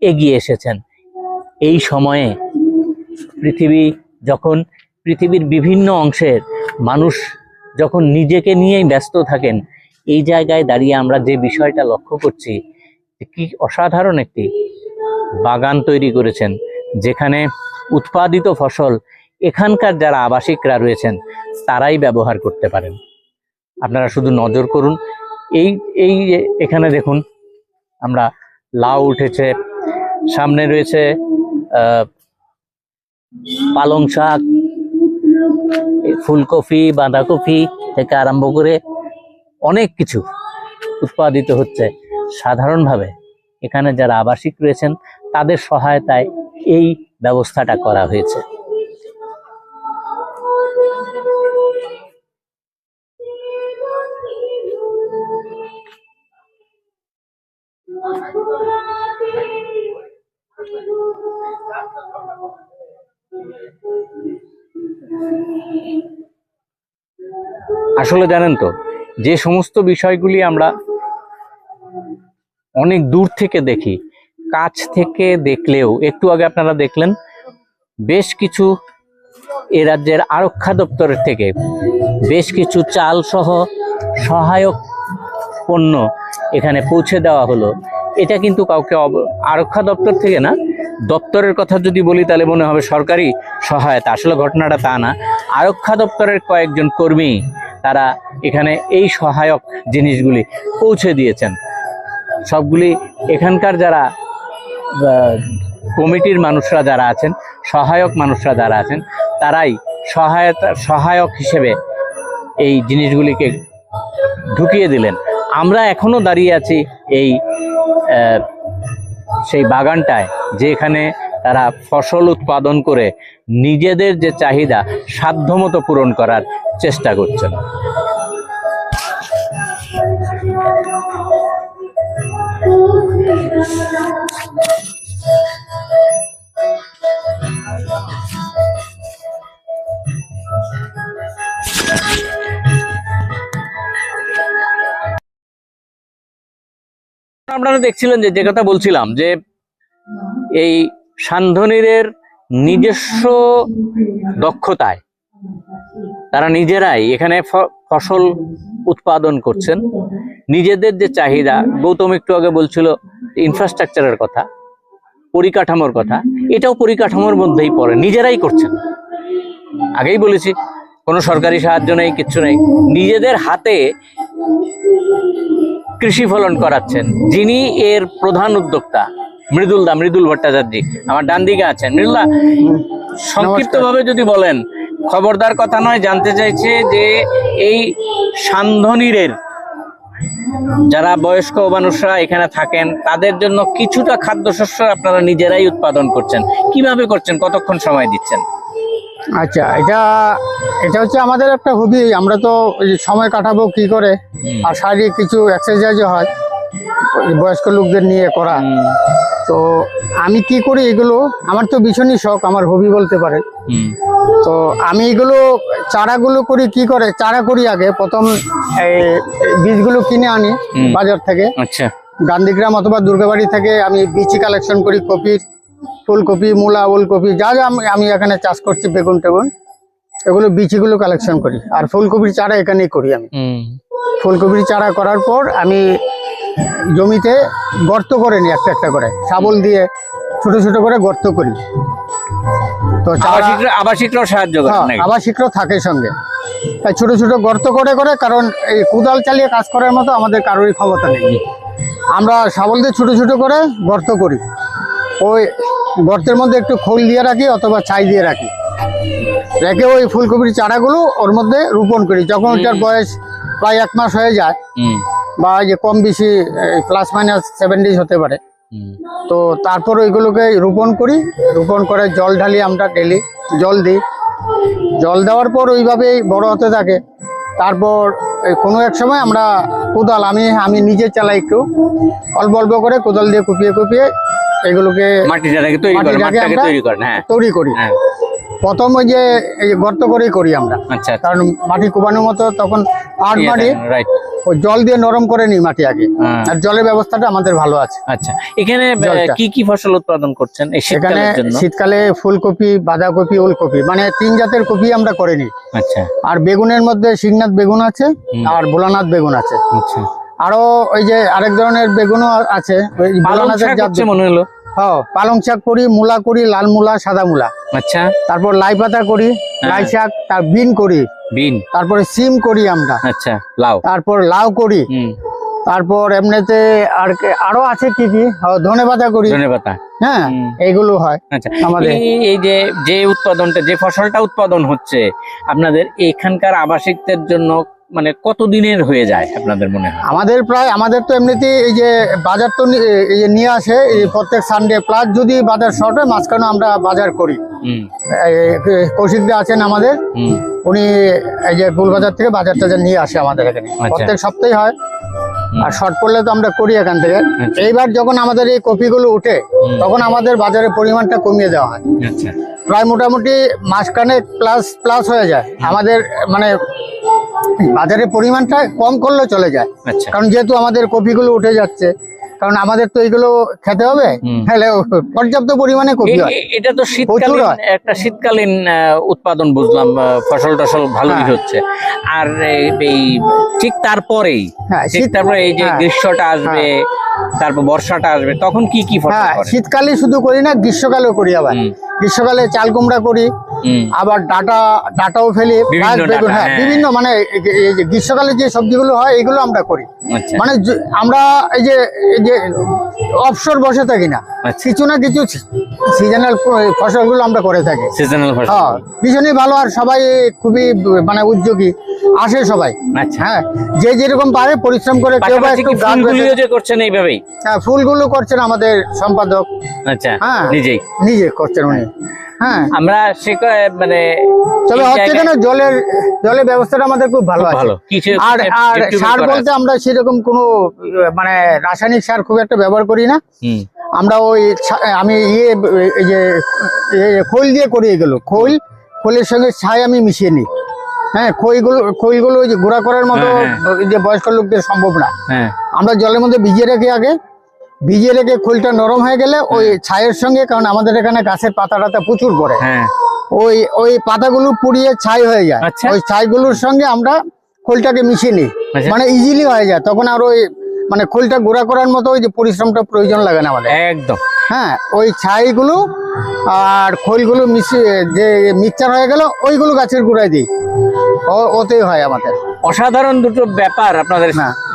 এগিয়ে এসেছেন। এই সময়ে পৃথিবীর বিভিন্ন অংশের মানুষ যখন নিজেকে নিয়েই ব্যস্ত থাকেন, এই জায়গায় দাঁড়িয়ে আমরা যে বিষয়টা লক্ষ্য করছি, কি অসাধারণ একটি বাগান তৈরি করেছেন, যেখানে উৎপাদিত ফসল এখানকার যারা আবাসিকরা রয়েছেন তারাই ব্যবহার করতে পারেন। আপনারা শুধু নজর করুন, এই এখানে দেখুন, আমরা লাউ উঠেছে, সামনে রয়েছে পালং শাক, ফুলকপি, বাঁধাকপি থেকে আরম্ভ করে অনেক কিছু উৎপাদিত হচ্ছে। সাধারণভাবে এখানে যারা আবাসিক রয়েছেন তাদের সহায়তায় এই ব্যবস্থাটা করা হয়েছে। আসলে জানেন তো, যে সমস্ত বিষয়গুলি আমরা অনেক দূর থেকে দেখি, কাছ থেকে দেখলেও, একটু আগে আপনারা দেখলেন বেশ কিছু এ রাজ্যের আরক্ষা দপ্তরের থেকে বেশ কিছু চাল সহ সহায়ক পণ্য এখানে পৌঁছে দেওয়া হলো। এটা কিন্তু কাউকে আরক্ষা দপ্তর থেকে না, দপ্তরের কথা যদি বলি তাহলে মনে হবে সরকারি সহায়তা। আসলে ঘটনাটা তা না, আরক্ষা দপ্তরের কয়েকজন কর্মী তারা এখানে এই সহায়ক জিনিসগুলি পৌঁছে দিয়েছেন। সবগুলি এখানকার যারা কমিটির মানুষরা যারা আছেন, সহায়ক মানুষরা যারা আছেন, তারাই সহায়ক হিসেবে এই জিনিসগুলিকে ঢুকিয়ে দিলেন। আমরা এখনো দাঁড়িয়ে আছি এই সেই বাগানটায়, যেখানে তারা ফসল উৎপাদন করে নিজেদের যে চাহিদা সাধ্যমতো পূরণ করার চেষ্টা করছেন। আপনারা দেখছিলেন যে কথা বলছিলাম, যে এই সান্ধনীরের নিজস্ব দক্ষতায় তারা নিজেরাই এখানে ফসল উৎপাদন করছেন। নিজেদের যে চাহিদা, গৌতম একটু আগে বলছিল ইনফ্রাস্ট্রাকচারের কথা, পরিকাঠামোর কথা, এটাও পরিকাঠামোর মধ্যেই পড়ে, নিজেরাই করছেন। আগেই বলেছি, কোনো সরকারি সাহায্য নেই, কিচ্ছু নেই, নিজেদের হাতে কৃষি ফলন করাচ্ছেন। যিনি এর প্রধান উদ্যোক্তা, মৃদুল ভট্টাচার্য আমার ডান দিকে আছেন। মৃদুলদা, সংক্ষিপ্ত ভাবে যদি বলেন, খবরদার কথা নয়, জানতে চাইছে যে এই সান্ধনীরের যারা বয়স্ক মানুষরা এখানে থাকেন তাদের জন্য কিছুটা খাদ্যশস্য আপনারা নিজেরাই উৎপাদন করছেন, কিভাবে করছেন, কতক্ষণ সময় দিচ্ছেন? আচ্ছা, এটা হচ্ছে আমাদের একটা হবি। আমরা তো সময় কাটাবো কি করে, আর শারীরিক কিছু এক্সারসাইজও হয় বয়স্ক লোকদের নিয়ে করা। তো আমি কি করি এগুলো, আমার তো ভীষণই শখ, আমার হবি বলতে পারে। হুম তো আমি এগুলো চারাগুলো করি কি করে, চারা করি আগে প্রথম এই বীজগুলো কিনে আনি বাজার থেকে, আচ্ছা গান্ধীগ্রাম অথবা দুর্গাবাড়ি থেকে আমি বীজ কালেকশন করি, কপির, ফুলকপি, মূলা, ওলকপি, যা যা আমি এখানে চাষ করছি, বেগুন টেগুন, এগুলো বীজগুলো কালেকশন করি। আর ফুলকপির চারা এখানেই করি আমি। ফুলকপির চারা করার পর আমি জমিতে গর্ত করে নিই, একটা একটা করে শাবল দিয়ে ছোট ছোট করে গর্ত করি। তো আবাসিকরাও সাহায্য করে নাকি? আবাসিকরাও থাকে সঙ্গে, তাই ছোট ছোট গর্ত করে করে, কারণ এই কোদাল চালিয়ে কাজ করার মতো আমাদের কারোরই ক্ষমতা নেই। আমরা শাবল দিয়ে ছোট ছোট করে গর্ত করি, ওই গর্তের মধ্যে একটু খোল দিয়ে রাখি অথবা ছাই দিয়ে রাখি, রেখে ওই ফুলকপির চারাগুলো ওর মধ্যে রোপণ করি। যখন ওটার বয়স প্রায় 1 মাস হয়ে যায়, বা যে কম বেশি +- 7 days হতে পারে, তো তারপর ওইগুলোকে রোপণ করি। রোপণ করে জল ঢালি, আমরা ডেলি জল দিই। জল দেওয়ার পর ওইভাবেই বড় হতে থাকে। তারপর কোনো এক সময় আমরা কোদাল, আমি নিজে চালাই, একটু অল্প অল্প করে কোদাল দিয়ে কুপিয়ে কুপিয়ে এগুলোকে মাটিটাকে তৈরি করি। হ্যাঁ, প্রথম ওই যে এই গর্ত করেই করি আমরা, আচ্ছা কারণ মাটি কোপানোর মতো তখন আট মাটি, রাইট। ওই জল দিয়ে নরম করে নিই মাটি আগে, আর জলের ব্যবস্থাটা আমাদের ভালো আছে। আচ্ছা, এখানে জলটা। কি কি ফসল উৎপাদন করছেন এই এখানে শীতকালের জন্য? শীতকালে ফুলকপি, বাঁধাকপি, ওলকপি, মানে 3 জাতের কপি আমরা করে নিই। আচ্ছা আর বেগুনের মধ্যে শিংনাথ বেগুন আছে আর ভোলানাথ বেগুন আছে। আচ্ছা, আরো ওই যে আরেক ধরনের বেগুনও আছে, ওই পালং ভোলানাথের শাক জাত হচ্ছে বেগুন। মনে হলো। হ্যাঁ, পালং শাক করি, মূলা করি, লাল মূলা, সাদা মূলা, আচ্ছা, তারপর লাই পাতা করি, লাই শাক, তার বিন করি, বিন, তারপরে সিম করি আমরা, আচ্ছা, লাউ, তারপর লাউ করি, তারপর এমনিতে আরো আছে কি কি, ধনেপাতা করি, ধনেপাতা, হ্যাঁ, এইগুলো হয় আচ্ছা। আমাদের। এই যে উৎপাদনটা, যে ফসলটা উৎপাদন হচ্ছে আপনাদের এখানকার আবাসিকদের জন্য, মানে কতদিনের হয়ে যায় আপনাদের মনে হয়? আমাদের তো এমনিতে এই যে বাজার তো এই যে নিয়ে আসে এই প্রত্যেক সানডে, প্লাস যদি বাজার শর্ট হয় মাঝখানে আমরা বাজার করি। কৌশিকদা আছেন আমাদের, উনি এই যে গোলবাজার থেকে বাজার টাজার নিয়ে আসে আমাদের এখানে, প্রত্যেক সপ্তাহে হয়। আর শর্ট পড়লে তো আমরা করি এখান থেকে। এইবার যখন আমাদের এই কপিগুলো উঠে, তখন আমাদের বাজারের পরিমাণটা কমিয়ে দেওয়া হয়। আচ্ছা, প্রায় মোটামুটি মাসখানেক প্লাস হয়ে যায় আমাদের, মানে বাজারের পরিমাণটা কম করলেও চলে যায়। আচ্ছা, কারণ যেহেতু আমাদের কপিগুলো উঠে যাচ্ছে, কারণ আমাদের তো এইগুলো খেতে হবে, তাহলে পর্যাপ্ত পরিমাণে কপি হয়। এটা তো শীতকালীন, একটা শীতকালীন উৎপাদন বুঝলাম, ফসল টসল ভালোই হচ্ছে। আর এই ঠিক তারপরেই, তারপরে এই যে গ্রীষ্মটা আসবে, তারপর বর্ষাটা আসবে, তখন কি কি ফসল করেন? শীতকালে শুধু করি না, গ্রীষ্মকালেও করি। আবার গ্রীষ্মকালে চাল কুমড়া করি, আবার ডাটাও ফেলি, বিভিন্ন, মানে এই যে গ্রীষ্মকালে যে সবজিগুলো হয় এগুলো আমরা করি। মানে আমরা এই যে অবসর বসে থাকি না, কিছু না কিছু সিজনাল ফসলগুলো আমরা করে থাকি। সিজনাল ফসল, হ্যাঁ, ভীষণই ভালো। আর সবাই খুবই মানে উদ্যোগী, আসে সবাই। হ্যাঁ, যে যেরকম পারে পরিশ্রম করে, কেউ বা একটু ফুলগুলিও যে করছেন এইভাবেই। হ্যাঁ, ফুলগুলো করছেন আমাদের সম্পাদক। আচ্ছা, হ্যাঁ, নিজে করছেন উনি। হ্যাঁ, আমরা মানে তবে হচ্ছে কেন, জলের ব্যবস্থাটা আমাদের খুব ভালো আছে। আর সার বলতে আমরা সেরকম কোনো মানে রাসায়নিক সার খুব একটা ব্যবহার করি না। আমরা আমি এই যে খৈল দিয়ে করি এগুলো। খৈলের সঙ্গে ছাই আমি মিশিয়ে নিই। হ্যাঁ, খৈলগুলো ওই যে গুঁড়া করার মতো যে বয়স্ক লোকদের সম্ভব না। আমরা জলের মধ্যে ভিজিয়ে রেখে খৈলটা নরম হয়ে গেলে ওই ছাইয়ের সঙ্গে, কারণ আমাদের এখানে গাছের পাতা প্রচুর পড়ে, ওই পাতাগুলো পুড়িয়ে ছাই হয়ে যায়। ওই ছাইগুলোর সঙ্গে আমরা খৈলটাকে মিশিয়ে নিই, মানে ইজিলি হয়ে যায়। তখন আর ওই মানে খৈলটা গুঁড়া করার মতো ওই যে পরিশ্রমটা প্রয়োজন লাগে না আমাদের একদম। হ্যাঁ, ওই ছাইগুলো আর খৈলগুলো মিশিয়ে যে মিক্সচার হয়ে গেল, ওইগুলো গাছের গোড়ায় দিই, ওতেই হয় আমাদের। অসাধারণ দুটো ব্যাপার আপনাদের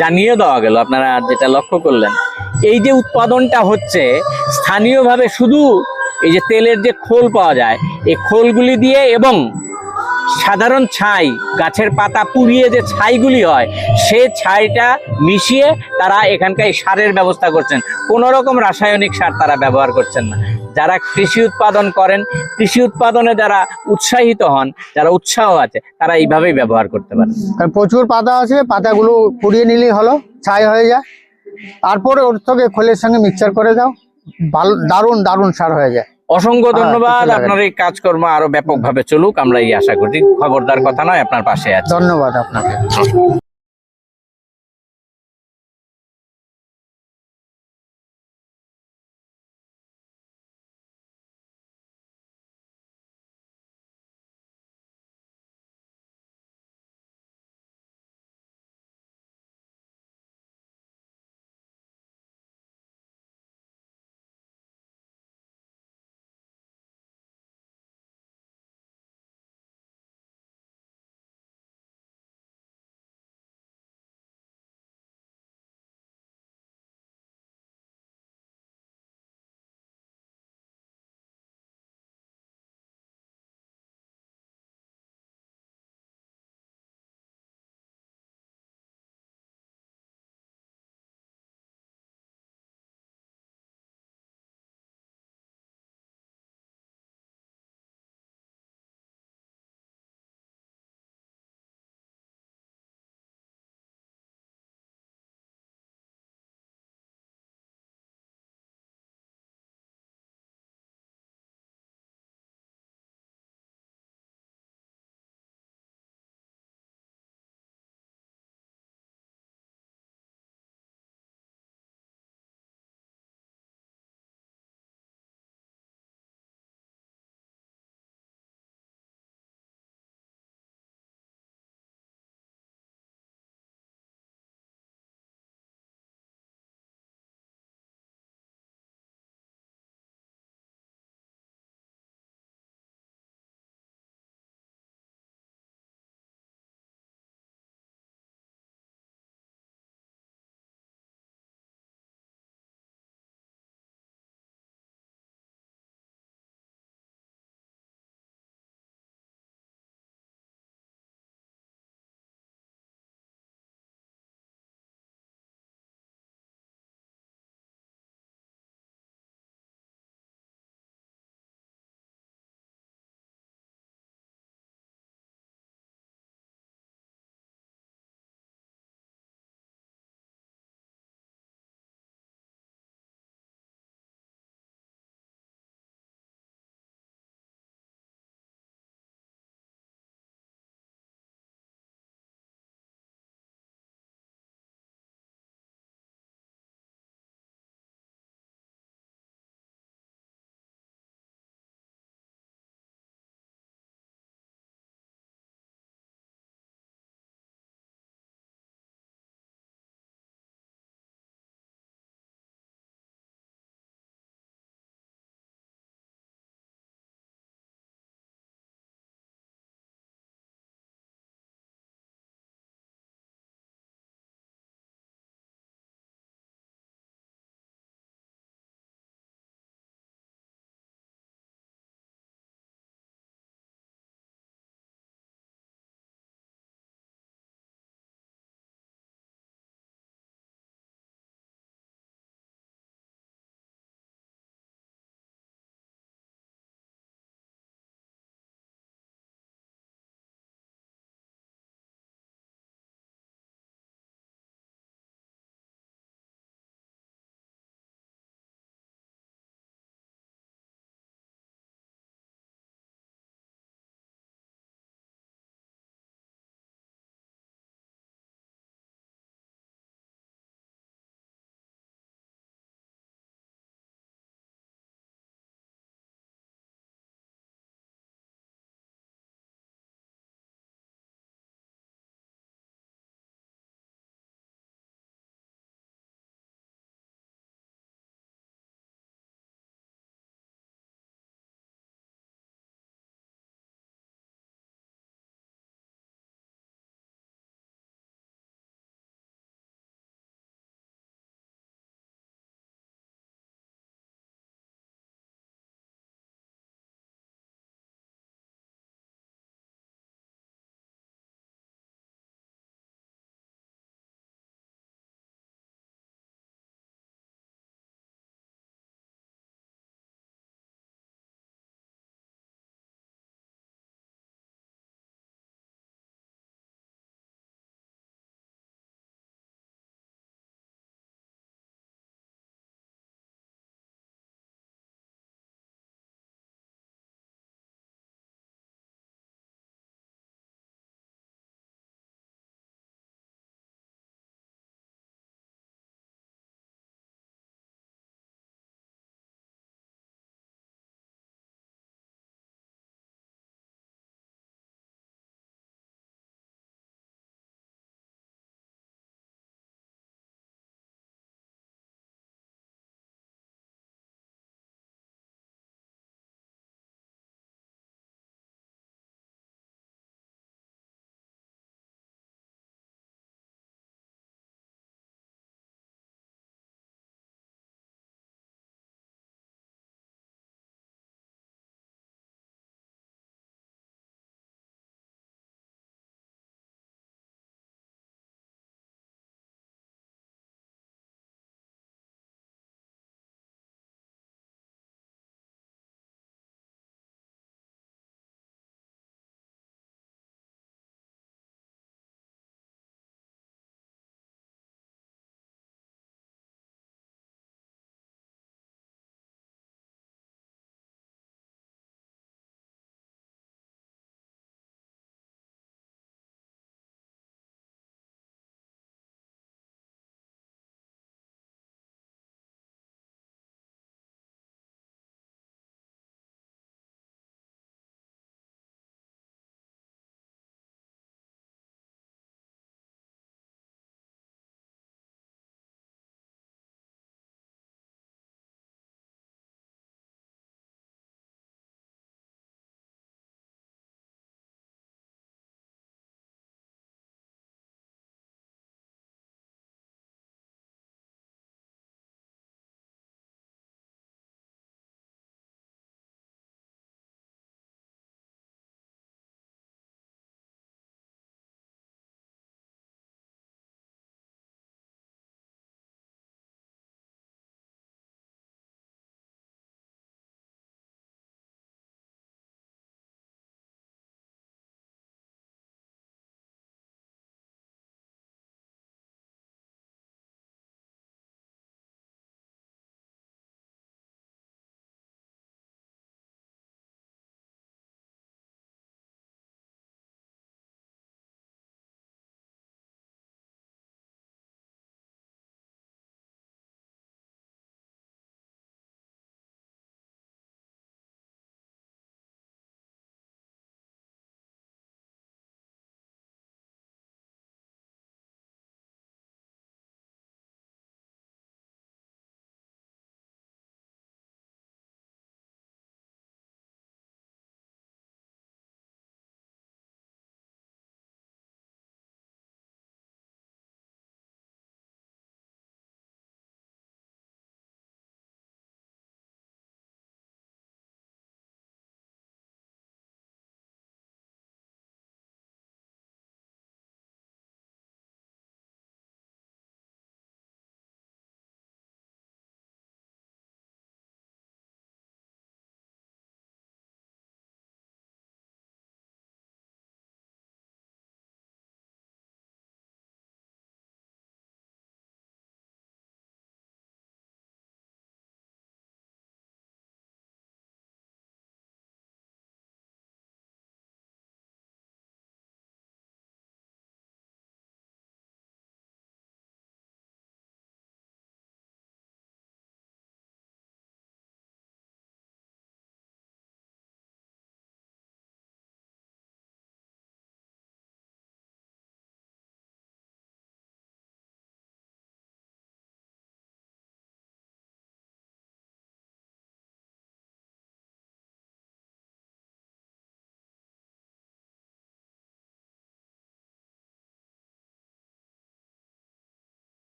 জানিয়ে দেওয়া গেল। আপনারা যেটা লক্ষ্য করলেন, এই যে উৎপাদনটা হচ্ছে স্থানীয়ভাবে, শুধু এই যে তেলের যে খোল পাওয়া যায়, এই খোলগুলি দিয়ে এবং সাধারণ ছাই, গাছের পাতা পুড়িয়ে যে ছাইগুলি হয়, সে ছাইটা মিশিয়ে তারা এখানকার সারের ব্যবস্থা করছেন। কোনো রকম রাসায়নিক সার তারা ব্যবহার করছেন না। যারা কৃষি উৎপাদন করেন, কৃষি উৎপাদনে যারা উৎসাহিত হন, যারা উৎসাহ আছে, তারা এইভাবেই ব্যবহার করতে পারে। প্রচুর পাতা আছে, পাতাগুলো পুড়িয়ে নিলেই হলো, ছাই হয়ে যায়। তারপরে ওর থেকে খোলের সঙ্গে মিক্সচার করে দাও, ভালো দারুণ দারুণ সার হয়ে যায়। অসংখ্য হ্যাঁ, ধন্যবাদ। কিছু লাগে না। আপনার এই কাজকর্ম আরো ব্যাপকভাবে চলুক, আমরা এই আশা করি। খবরদার কথা নয়, আপনার পাশে আছি। ধন্যবাদ আপনাকে।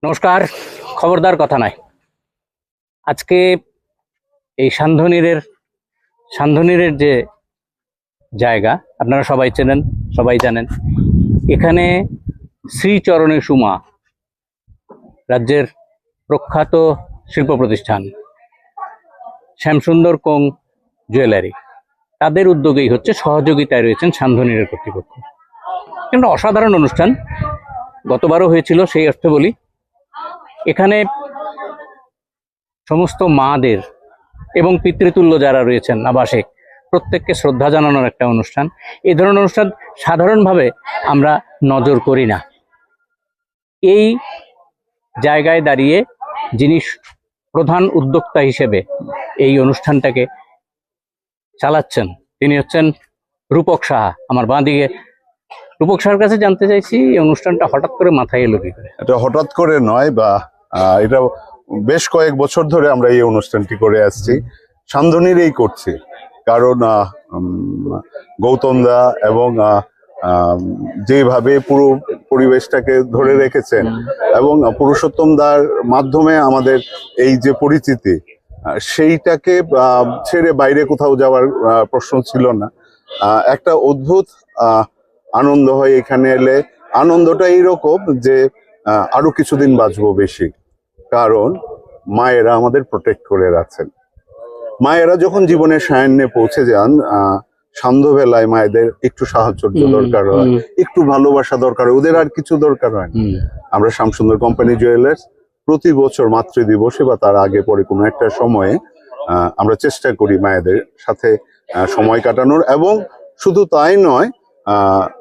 নমস্কার, খবরদার কথা নাই। আজকে এই সান্ধনীরের যে জায়গা আপনারা সবাই চেনেন, সবাই জানেন, এখানে শ্রীচরণে সুমা রাজ্যের প্রখ্যাত শিল্প প্রতিষ্ঠান শ্যামসুন্দর কোং জুয়েলারি, তাদের উদ্যোগেই হচ্ছে, সহযোগিতায় রয়েছেন সান্ধনীরের কর্তৃপক্ষ। একটা অসাধারণ অনুষ্ঠান গতবারও হয়েছিল, সেই অর্থে বলি এখানে সমস্ত মাদের এবং পিতৃতুল্য যারা রয়েছেন আবাসিক, প্রত্যেককে শ্রদ্ধা জানানোর একটা অনুষ্ঠান। এই ধরনের অনুষ্ঠান সাধারণভাবে আমরা নজর করি না। এই জায়গায় দাঁড়িয়ে যিনি প্রধান উদ্যোক্তা হিসেবে এই অনুষ্ঠানটাকে চালাচ্ছেন, তিনি হচ্ছেন রূপক সাহা। আমার বাঁ দিকে রূপক সাহার কাছে জানতে চাইছি, এই অনুষ্ঠানটা হঠাৎ করে মাথায় এলো কি করে? এটা হঠাৎ করে নয়, বা এটা বেশ কয়েক বছর ধরে আমরা এই অনুষ্ঠানটি করে আসছি, সান্ধনীরেই করছি। কারণ গৌতম দা এবং যেভাবে পুরো পরিবেশটাকে ধরে রেখেছেন এবং পুরুষোত্তম দার মাধ্যমে আমাদের এই যে পরিচিতি, সেইটাকে ছেড়ে বাইরে কোথাও যাওয়ার প্রশ্ন ছিল না। একটা অদ্ভুত আনন্দ হয় এখানে এলে। আনন্দটা এইরকম যে আরো কিছুদিন বাঁচবো বেশি, কারণ মায়েরা আমাদের প্রোটেক্ট করে রাখছেন। মায়েরা যখন জীবনের সায়ান্নে পৌঁছে যান, সন্ধ্যাবেলায় মায়েদের একটু সাহায্য দরকার হয়, একটু ভালোবাসা দরকার হয়, ওদের আর কিছু দরকার হয় না। আমরা শ্যামসুন্দর কোম্পানি জুয়েলার্স প্রতি বছর মাতৃদিবসে বা তার আগে পরে কোনো একটা সময়ে আমরা চেষ্টা করি মায়েদের সাথে সময় কাটানোর, এবং শুধু তাই নয়,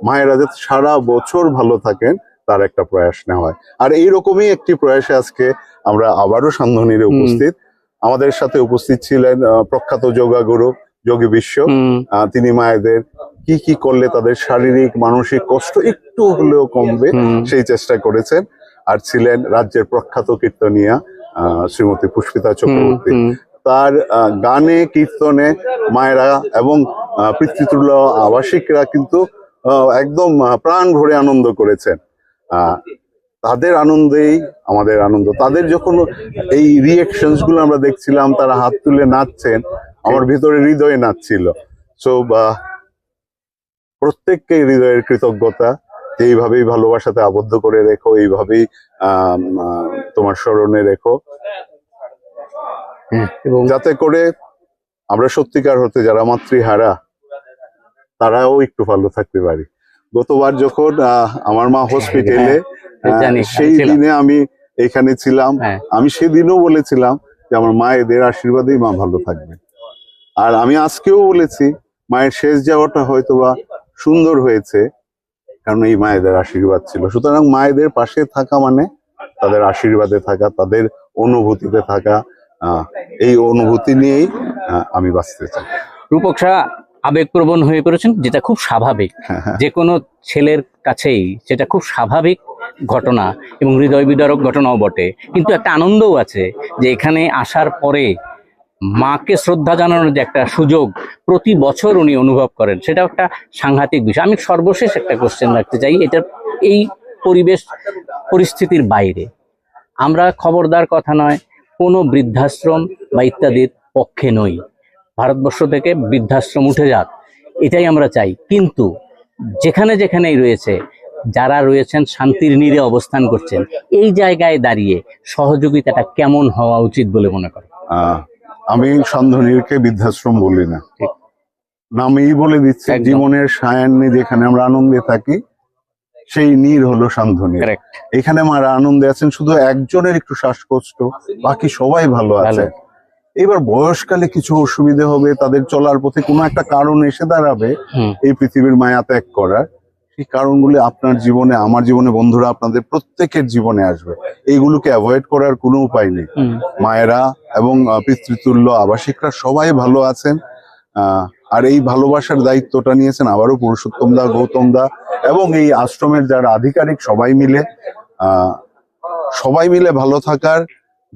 মায়েরা যাতে সারা বছর ভালো থাকেন তার একটা প্রয়াস নেওয়া হয়। আর এইরকমই একটি প্রয়াসে আজকে আমরা আবারও সান্ধনীরে উপস্থিত। আমাদের সাথে উপস্থিত ছিলেন প্রখ্যাত যোগাগুরু যোগী বিশ্ব। তিনি মায়েদের কি কি করলে তাদের শারীরিক মানসিক কষ্ট একটু হলেও কমবে সেই চেষ্টা করেছেন। আর ছিলেন রাজ্যের প্রখ্যাত কীর্তনিয়া শ্রীমতী পুষ্পিতা চক্রবর্তী। তার গানে কীর্তনে মায়েরা এবং পিতৃতুল্য আবাসিকরা কিন্তু একদম প্রাণ ভরে আনন্দ করেছেন। তাদের আনন্দেই আমাদের আনন্দ। তাদের যখন এই রিয়েকশনস গুলো আমরা দেখছিলাম, তারা হাত তুলে নাচছেন, আমার ভিতরে হৃদয়ে নাচছিল। সো প্রত্যেককে হৃদয়ের কৃতজ্ঞতা, এইভাবেই ভালোবাসাতে আবদ্ধ করে রেখো, এইভাবেই তোমার স্মরণে রেখো, এবং যাতে করে আমরা সত্যিকার হতে যারা মাতৃহারা তারাও একটু ভালো থাকতে পারি। গতবার যখন আমার মা হসপিটালে, সেই দিনে আমি এখানে ছিলাম, আমি সেদিনও বলেছিলাম যে আমার মায়েদের আশীর্বাদেই মা ভালো থাকবে। আর আমি আজকেও বলেছি মায়ের শেষ যাওয়াটা হয়তোবা সুন্দর হয়েছে, কারণ এই মায়েদের আশীর্বাদ ছিল। সুতরাং মায়েদের পাশে থাকা মানে তাদের আশীর্বাদে থাকা, তাদের অনুভূতিতে থাকা। এই অনুভূতি নিয়েই আমি বাঁচতে চাই। রূপক সাহা আবেগপ্রবণ হয়ে পড়েছেন, যেটা খুব স্বাভাবিক। যে কোনো ছেলের কাছেই সেটা খুব স্বাভাবিক ঘটনা এবং হৃদয় বিদারক ঘটনাও বটে। কিন্তু একটা আনন্দও আছে যে এখানে আসার পরে মাকে শ্রদ্ধা জানানোর যে একটা সুযোগ প্রতি বছর উনি অনুভব করেন, সেটা একটা সাংঘাতিক বিষয়। আমি সর্বশেষ একটা কোশ্চেন রাখতে চাই, এটা এই পরিস্থিতির বাইরে আমরা খবরদার কথা নয় কোনো বৃদ্ধাশ্রম বা ইত্যাদির পক্ষে নই। ভারতবর্ষ থেকে বৃদ্ধাশ্রম উঠে যাক, এটাই আমরা চাই। কিন্তু যেখানে যেখানেই রয়েছে, যারা রয়েছেন শান্তির নীড়ে অবস্থান করছেন, এই জায়গায় দাঁড়িয়ে সহযোগিতাটা কেমন হওয়া উচিত বলে মনে করেন? আমি সান্ধনীরকে বৃদ্ধাশ্রম বলি না, নামেই বলে দিচ্ছি। জীবনের সায়ান্নে যেখানে আমরা আনন্দে থাকি, সেই নীড় হলো সান্ধনী। এখানে মারা আনন্দে আছেন, শুধু একজনের একটু শ্বাসকষ্ট, বাকি সবাই ভালো আছে। এবার বয়সকালে কিছু অসুবিধে হবে, তাদের চলার পথে কোনো একটা কারণ এসে দাঁড়াবে এই পৃথিবীর মায়া ত্যাগ করার। সেই কারণগুলি আপনার জীবনে, আমার জীবনে, বন্ধুরা আপনাদের প্রত্যেকের জীবনে আসবে। এইগুলোকে অ্যাভয়েড করার কোনো উপায় নেই। মায়েরা এবং পিতৃতুল্য আবাসিকরা সবাই ভালো আছেন। আর এই ভালোবাসার দায়িত্বটা নিয়েছেন আবারও পুরুষোত্তম দা, গৌতম দা এবং এই আশ্রমের যারা আধিকারিক, সবাই মিলে ভালো থাকার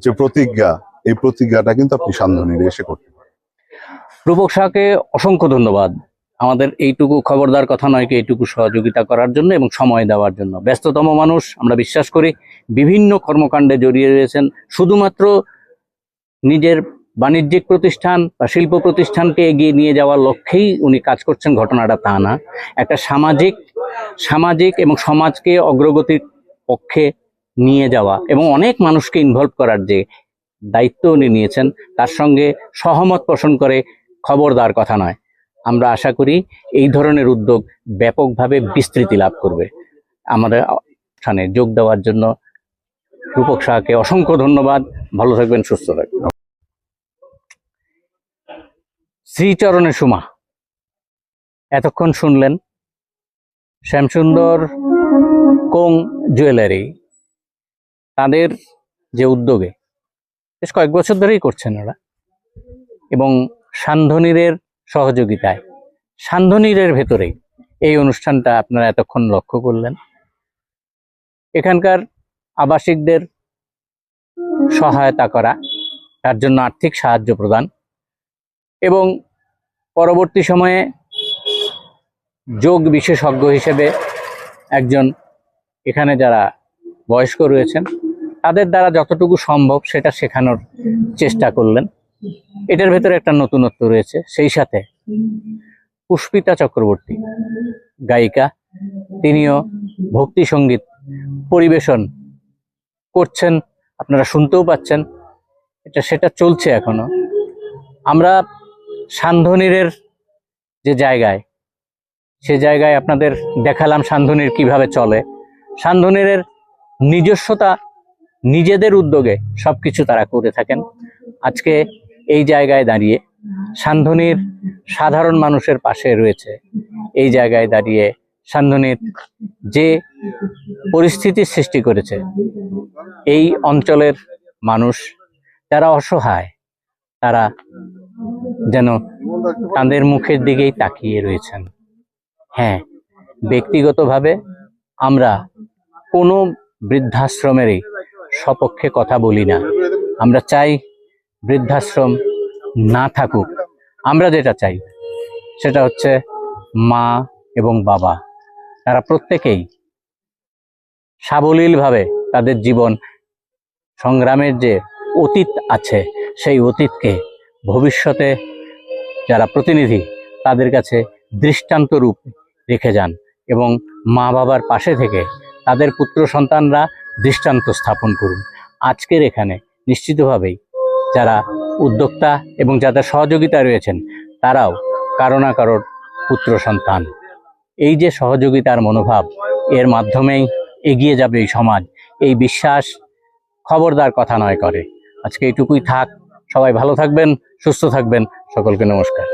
যে প্রতিজ্ঞা, এই প্রতিজ্ঞাটা কিন্তু আপনি সান্ধনীরে এসে করতে পারেন। রূপক সাহাকে অসংখ্য ধন্যবাদ আমাদের এইটুকু খবরদার কথা নয় কি এইটুকু সহযোগিতা করার জন্য এবং সময় দেওয়ার জন্য। ব্যস্ততম মানুষ, আমরা বিশ্বাস করি বিভিন্ন কর্মকাণ্ডে জড়িয়ে রয়েছেন। শুধুমাত্র নিজের বাণিজ্যিক প্রতিষ্ঠান বা শিল্প প্রতিষ্ঠানকে এগিয়ে নিয়ে যাওয়ার লক্ষ্যেই উনি কাজ করছেন, ঘটনাটা তা না। একটা সামাজিক এবং সমাজকে অগ্রগতির পক্ষে নিয়ে যাওয়া এবং অনেক মানুষকে ইনভলভ করার যে দায়িত্ব উনি নিয়েছেন, তার সঙ্গে সহমত পোষণ করে খবরদার কথা নয়। আমরা আশা করি এই ধরনের উদ্যোগ ব্যাপকভাবে বিস্তৃতি লাভ করবে। আমাদের অনুষ্ঠানে যোগ দেওয়ার জন্য রূপক শাহকে অসংখ্য ধন্যবাদ। ভালো থাকবেন, সুস্থ থাকবেন। শ্রীচরণে সুমা, এতক্ষণ শুনলেন শ্যামসুন্দর কোং জুয়েলারি, তাদের যে উদ্যোগে বেশ কয়েক বছর ধরেই করছেন ওরা, এবং সান্ধনীরের সহযোগিতায়, সান্ধনীরের ভেতরেই এই অনুষ্ঠানটা আপনারা এতক্ষণ লক্ষ্য করলেন। এখানকার আবাসিকদের সহায়তা করা, তার জন্য আর্থিক সাহায্য প্রদান, এবং পরবর্তী সময়ে যোগ বিশেষজ্ঞ হিসেবে একজন এখানে যারা বয়স্ক রয়েছেন তাদের দ্বারা যতটুকু সম্ভব সেটা শেখানোর চেষ্টা করলেন। এটার ভেতরে একটা নতুনত্ব রয়েছে। সেই সাথে পুষ্পিতা চক্রবর্তী, গায়িকা, তিনিও ভক্তি সঙ্গীত পরিবেশন করছেন, আপনারা শুনতেও পাচ্ছেন। সেটা চলছে এখনো। আমরা সান্ধনীরের যে জায়গায়, সে জায়গায় আপনাদের দেখালাম সান্ধনীর কিভাবে চলে। সান্ধনীরের নিজস্বতা, নিজেদের উদ্যোগে সবকিছু তারা করে থাকেন। আজকে এই জায়গায় দাঁড়িয়ে সান্ধনীর সাধারণ মানুষের পাশে রয়েছে। এই জায়গায় দাঁড়িয়ে সান্ধনীর যে পরিস্থিতির সৃষ্টি করেছে, এই অঞ্চলের মানুষ যারা অসহায়, তারা যেন তাদের মুখের দিকেই তাকিয়ে রয়েছেন। হ্যাঁ, ব্যক্তিগতভাবে আমরা কোনো বৃদ্ধাশ্রমেরই সপক্ষে কথা বলি না। আমরা চাই বৃদ্ধাশ্রম না থাকুক। আমরা যেটা চাই সেটা হচ্ছে মা এবং বাবা, তারা প্রত্যেকেই সাবলীলভাবে তাদের জীবন সংগ্রামের যে অতীত আছে, সেই অতীতকে ভবিষ্যতে যারা প্রতিনিধি তাদের কাছে দৃষ্টান্ত রূপ রেখে যান, এবং মা বাবার পাশে থেকে তাদের পুত্র সন্তানরা দৃষ্টান্ত স্থাপন করুন। আজকের এখানে নিশ্চিতভাবেই যারা উদ্যোক্তা এবং যাদের সহযোগিতা রয়েছেন, তারাও কারো না কারোর পুত্র সন্তান। এই যে সহযোগিতার মনোভাব, এর মাধ্যমেই এগিয়ে যাবে এই সমাজ, এই বিশ্বাস খবরদার কথা নয় করে। আজকে এইটুকুই থাক। সবাই ভালো থাকবেন, সুস্থ থাকবেন। সকলকে নমস্কার।